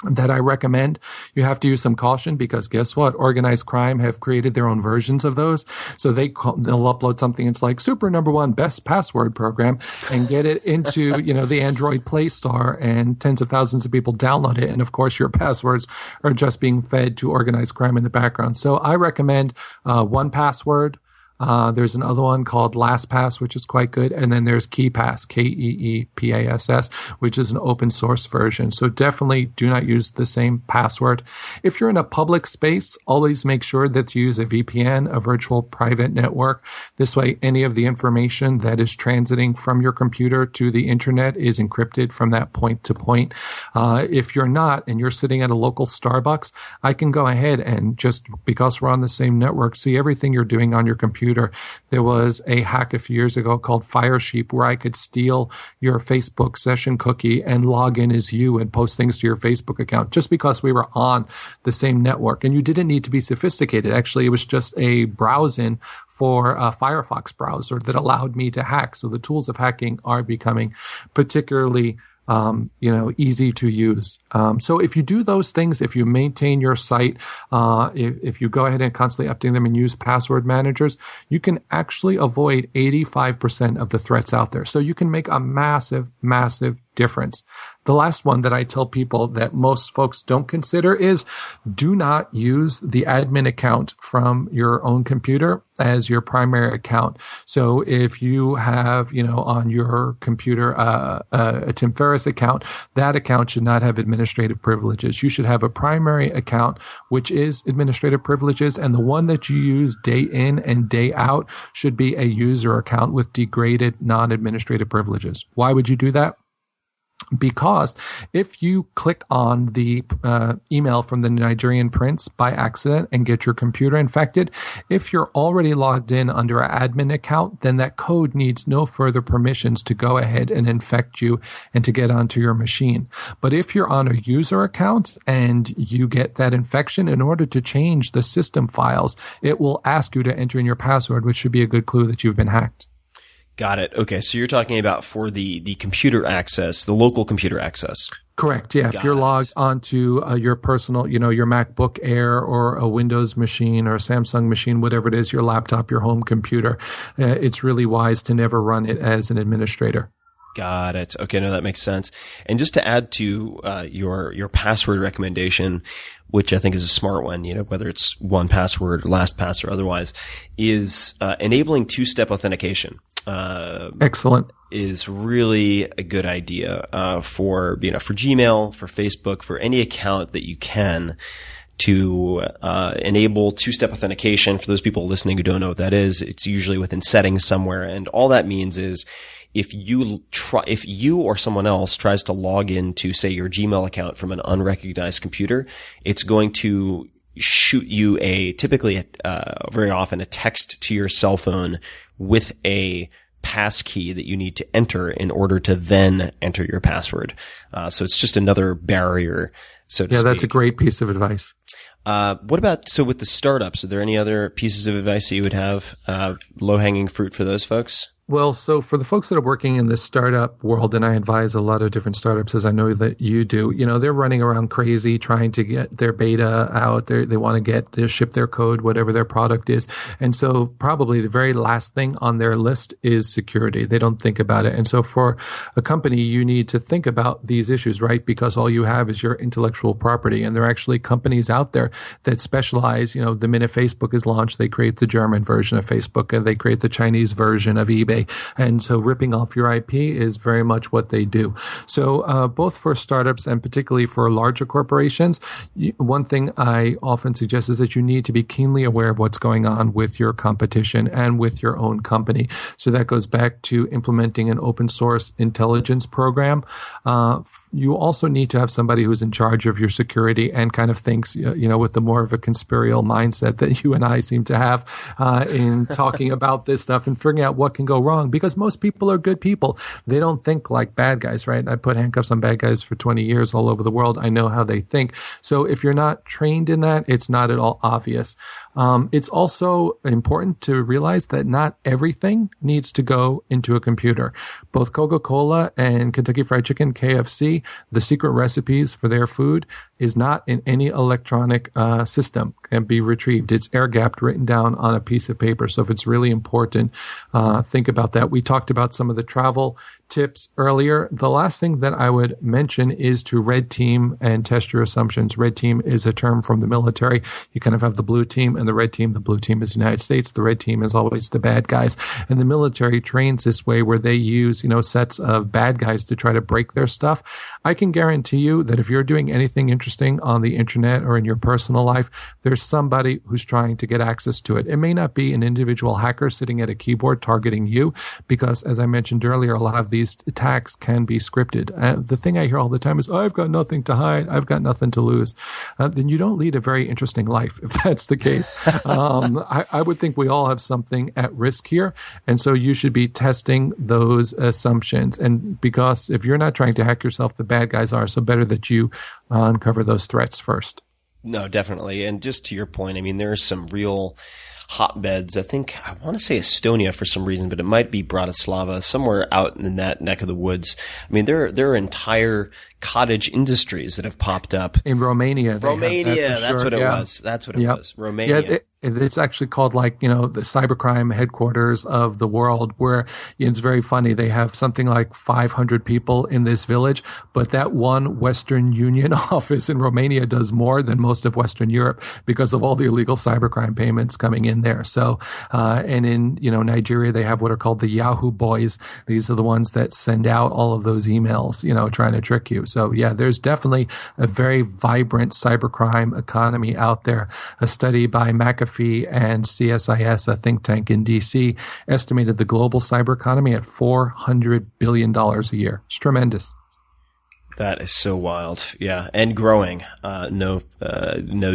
that I recommend. You have to use some caution because guess what? Organized crime have created their own versions of those. So they'll upload something. It's like super number one best password program and get it into, the Android Play Store, and tens of thousands of people download it. And of course, your passwords are just being fed to organized crime in the background. So I recommend 1Password. There's another one called LastPass, which is quite good. And then there's KeePass, KeePass, which is an open source version. So definitely do not use the same password. If you're in a public space, always make sure that you use a VPN, a virtual private network. This way, any of the information that is transiting from your computer to the internet is encrypted from that point to point. If you're not, and you're sitting at a local Starbucks, I can go ahead and just, because we're on the same network, see everything you're doing on your computer. There was a hack a few years ago called Firesheep where I could steal your Facebook session cookie and log in as you and post things to your Facebook account just because we were on the same network. And you didn't need to be sophisticated. Actually, it was just a browse-in for a Firefox browser that allowed me to hack. So the tools of hacking are becoming particularly easy to use. So if you do those things, if you maintain your site, if you go ahead and constantly update them and use password managers, you can actually avoid 85% of the threats out there. So you can make a massive, massive difference. The last one that I tell people that most folks don't consider is do not use the admin account from your own computer as your primary account. So if you have, on your computer, a Tim Ferriss account, that account should not have administrative privileges. You should have a primary account, which is administrative privileges. And the one that you use day in and day out should be a user account with degraded non-administrative privileges. Why would you do that? Because if you click on the email from the Nigerian prince by accident and get your computer infected, if you're already logged in under an admin account, then that code needs no further permissions to go ahead and infect you and to get onto your machine. But if you're on a user account and you get that infection, in order to change the system files, it will ask you to enter in your password, which should be a good clue that you've been hacked. Got it. Okay. So you're talking about for the computer access, the local computer access. Correct. Yeah. If you're logged onto your personal, your MacBook Air or a Windows machine or a Samsung machine, whatever it is, your laptop, your home computer, it's really wise to never run it as an administrator. Got it. Okay. No, that makes sense. And just to add to your password recommendation, which I think is a smart one, whether it's 1Password, LastPass, or otherwise, is enabling two-step authentication. Excellent. Is really a good idea for Gmail, for Facebook, for any account that you can to enable two-step authentication. For those people listening who don't know what that is, it's usually within settings somewhere, and all that means is if you or someone else tries to log into, say, your Gmail account from an unrecognized computer, it's going to shoot you very often a text to your cell phone with a passkey that you need to enter in order to then enter your password. So it's just another barrier, so to speak. Yeah, that's a great piece of advice. What about, so with the startups, are there any other pieces of advice that you would have, low-hanging fruit for those folks? Well, so for the folks that are working in the startup world, and I advise a lot of different startups, as I know that you do, they're running around crazy trying to get their beta out. They want to ship their code, whatever their product is. And so probably the very last thing on their list is security. They don't think about it. And so for a company, you need to think about these issues, right? Because all you have is your intellectual property. And there are actually companies out there that specialize, the minute Facebook is launched, they create the German version of Facebook and they create the Chinese version of eBay. And so ripping off your IP is very much what they do. So both for startups and particularly for larger corporations, one thing I often suggest is that you need to be keenly aware of what's going on with your competition and with your own company. So that goes back to implementing an open source intelligence program. You also need to have somebody who's in charge of your security and kind of thinks, with the more of a conspirial mindset that you and I seem to have in talking about this stuff and figuring out what can go wrong because most people are good people. They don't think like bad guys, right? I put handcuffs on bad guys for 20 years all over the world. I know how they think. So if you're not trained in that, it's not at all obvious. It's also important to realize that not everything needs to go into a computer. Both Coca-Cola and Kentucky Fried Chicken, KFC, the secret recipes for their food is not in any electronic system, can be retrieved. It's air-gapped, written down on a piece of paper. So if it's really important, think about that. We talked about some of the travel tips earlier. The last thing that I would mention is to red team and test your assumptions. Red team is a term from the military. You kind of have the blue team and the red team. The blue team is the United States. The red team is always the bad guys. And the military trains this way where they use, sets of bad guys to try to break their stuff. I can guarantee you that if you're doing anything interesting on the internet or in your personal life, there's somebody who's trying to get access to it. It may not be an individual hacker sitting at a keyboard targeting you because, as I mentioned earlier, a lot of these attacks can be scripted. The thing I hear all the time is, I've got nothing to hide. I've got nothing to lose. Then you don't lead a very interesting life if that's the case. I would think we all have something at risk here. And so you should be testing those assumptions. And because if you're not trying to hack yourself, the bad guys are. So better that you uncover those threats first. No, definitely. And just to your point, I mean, there are some real hotbeds. I want to say Estonia for some reason, but it might be Bratislava, somewhere out in that neck of the woods. I mean, there are entire cottage industries that have popped up. In Romania. That's what it was. That's what it was. Romania. Yeah, it's actually called the cybercrime headquarters of the world where it's very funny. They have something like 500 people in this village, but that one Western Union office in Romania does more than most of Western Europe because of all the illegal cybercrime payments coming in there. So, and in, Nigeria, they have what are called the Yahoo boys. These are the ones that send out all of those emails, trying to trick you. So yeah, there's definitely a very vibrant cybercrime economy out there. A study by McAfee and CSIS, a think tank in DC, estimated the global cyber economy at $400 billion a year. It's tremendous. That is so wild. Yeah. And growing. No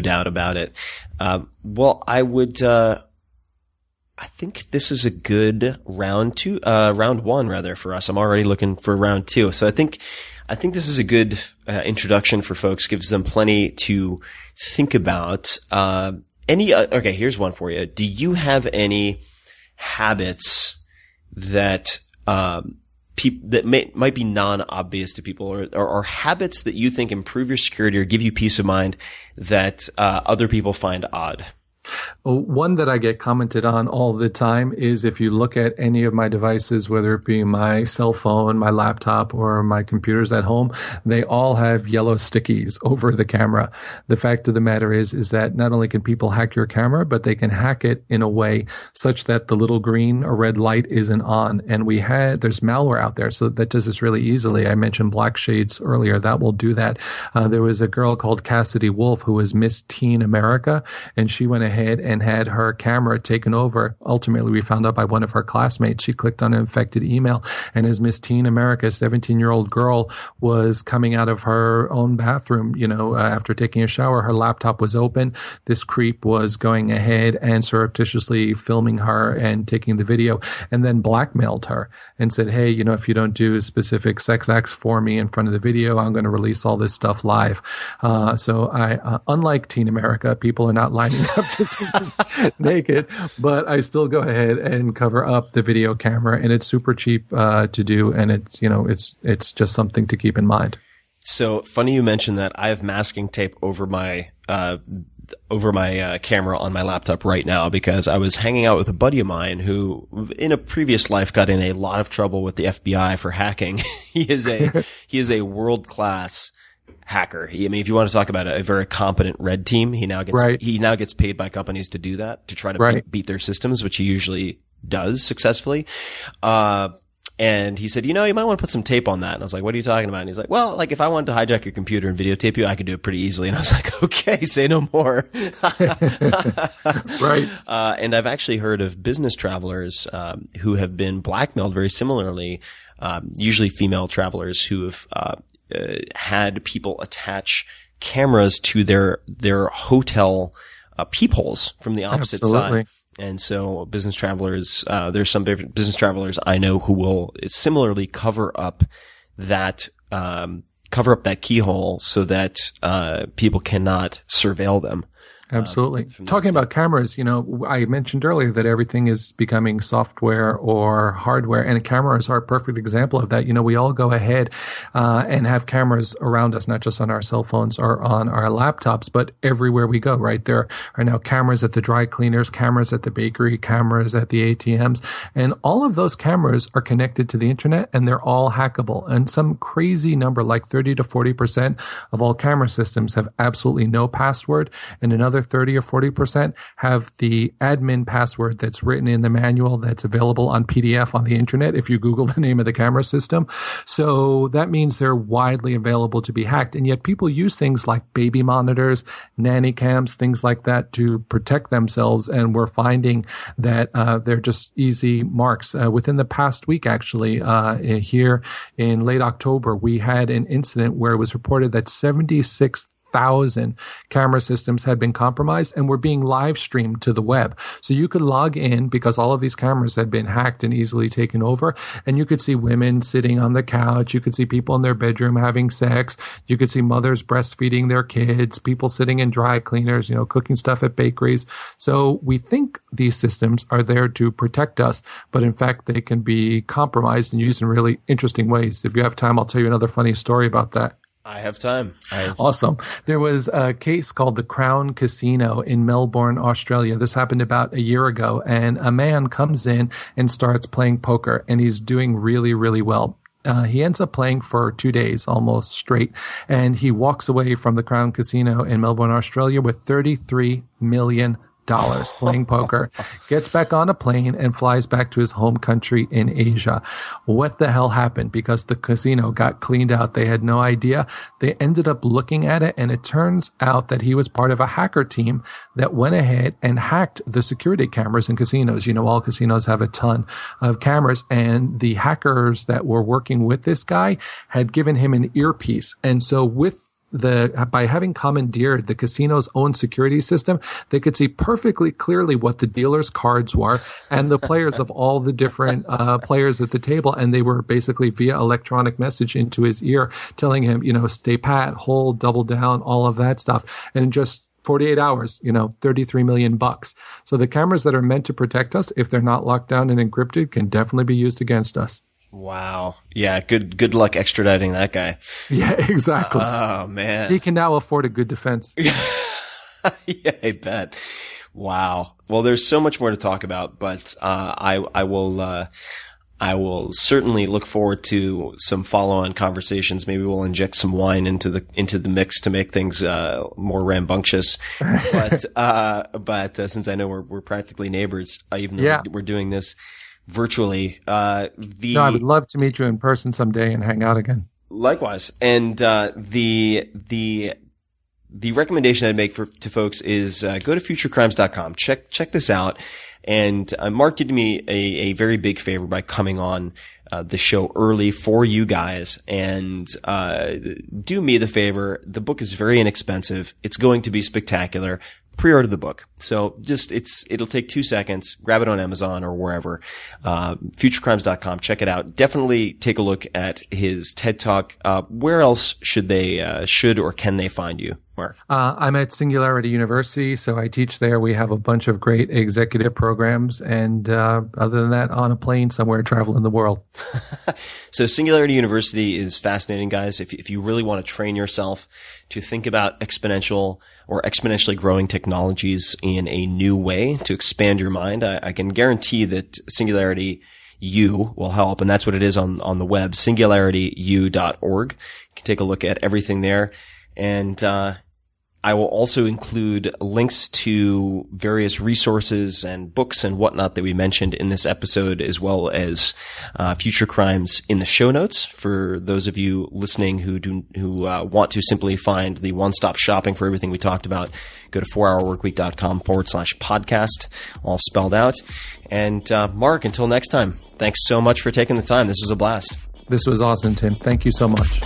doubt about it. Well, I think this is a good round one rather for us. I'm already looking for round two. So I think this is a good introduction for folks. Gives them plenty to think about. Okay, here's one for you. Do you have any habits that might be non-obvious to people, or habits that you think improve your security or give you peace of mind that other people find odd? One that I get commented on all the time is if you look at any of my devices, whether it be my cell phone, my laptop, or my computers at home, they all have yellow stickies over the camera. The fact of the matter is that not only can people hack your camera, but they can hack it in a way such that the little green or red light isn't on. And there's malware out there, so that does this really easily. I mentioned black shades earlier. That will do that. There was a girl called Cassidy Wolf who was Miss Teen America, and she went ahead and had her camera taken over. Ultimately, we found out by one of her classmates. She clicked on an infected email, and as Miss Teen America, a 17-year-old girl, was coming out of her own bathroom, after taking a shower, her laptop was open. This creep was going ahead and surreptitiously filming her and taking the video, and then blackmailed her and said, hey, if you don't do specific sex acts for me in front of the video, I'm going to release all this stuff live. So unlike Teen America, people are not lining up to naked, but I still go ahead and cover up the video camera, and it's super cheap to do, and it's just something to keep in mind. So funny you mentioned that. I have masking tape over my camera on my laptop right now because I was hanging out with a buddy of mine who in a previous life got in a lot of trouble with the FBI for hacking. He is a world-class hacker. If you want to talk about a very competent red team, he now gets paid by companies to do that, to try to beat their systems, which he usually does successfully. And he said, you might want to put some tape on that. And I was like, what are you talking about? And he's like, well, if I wanted to hijack your computer and videotape you, I could do it pretty easily. And I was like, okay, say no more. Right. And I've actually heard of business travelers, who have been blackmailed very similarly, usually female travelers who have, had people attach cameras to their hotel peepholes from the opposite side. And so business travelers, there's some business travelers I know who will similarly cover up that keyhole so that people cannot surveil them. Absolutely. Talking about cameras, I mentioned earlier that everything is becoming software or hardware, and cameras are a perfect example of that. We all go ahead and have cameras around us, not just on our cell phones or on our laptops, but everywhere we go, right? There are now cameras at the dry cleaners, cameras at the bakery, cameras at the ATMs, and all of those cameras are connected to the internet, and they're all hackable. And some crazy number, like 30 to 40% of all camera systems have absolutely no password, and another 30 or 40% have the admin password that's written in the manual that's available on PDF on the internet if you Google the name of the camera system. So that means they're widely available to be hacked. And yet people use things like baby monitors, nanny cams, things like that to protect themselves. And we're finding that they're just easy marks. Within the past week, actually, here in late October, we had an incident where it was reported that 76,000 camera systems had been compromised and were being live streamed to the web. So you could log in because all of these cameras had been hacked and easily taken over. And you could see women sitting on the couch. You could see people in their bedroom having sex. You could see mothers breastfeeding their kids, people sitting in dry cleaners, cooking stuff at bakeries. So we think these systems are there to protect us, but in fact, they can be compromised and used in really interesting ways. If you have time, I'll tell you another funny story about that. I have time. Awesome. There was a case called the Crown Casino in Melbourne, Australia. This happened about a year ago, and a man comes in and starts playing poker, and he's doing really, really well. He ends up playing for 2 days almost straight, and he walks away from the Crown Casino in Melbourne, Australia with $33 million playing poker, gets back on a plane and flies back to his home country in Asia. What the hell happened? Because the casino got cleaned out. They had no idea. They ended up looking at it, and it turns out that he was part of a hacker team that went ahead and hacked the security cameras in casinos. All casinos have a ton of cameras, and the hackers that were working with this guy had given him an earpiece. And so by having commandeered the casino's own security system, they could see perfectly clearly what the dealer's cards were and the players of all the different players at the table. And they were basically via electronic message into his ear telling him, stay pat, hold, double down, all of that stuff. And in just 48 hours, $33 million. So the cameras that are meant to protect us, if they're not locked down and encrypted, can definitely be used against us. Wow. Yeah. Good luck extraditing that guy. Yeah, exactly. Oh, man. He can now afford a good defense. Yeah, I bet. Wow. Well, there's so much more to talk about, but I will certainly look forward to some follow-on conversations. Maybe we'll inject some wine into the mix to make things more rambunctious. But since I know we're practically neighbors, even though we're doing this virtually, I would love to meet you in person someday and hang out again. Likewise. And the recommendation I'd make to folks is go to futurecrimes.com. Check this out. And Marc did me a very big favor by coming on the show early for you guys. And do me the favor. The book is very inexpensive. It's going to be spectacular. Pre-order the book. So it'll take 2 seconds. Grab it on Amazon or wherever. Futurecrimes.com. Check it out. Definitely take a look at his TED Talk. Where else should or can they find you, Marc? I'm at Singularity University, so I teach there. We have a bunch of great executive programs, and other than that, on a plane somewhere traveling the world. So Singularity University is fascinating, guys. If you really want to train yourself to think about exponentially growing technologies in a new way to expand your mind, I can guarantee that Singularity U will help. And that's what it is on the web, singularityU.org. You can take a look at everything there. And, I will also include links to various resources and books and whatnot that we mentioned in this episode, as well as Future Crimes in the show notes for those of you listening who want to simply find the one-stop shopping for everything we talked about. Go to 4hourworkweek.com/podcast, all spelled out. And Marc, until next time, thanks so much for taking the time. This was a blast. This was awesome, Tim. Thank you so much.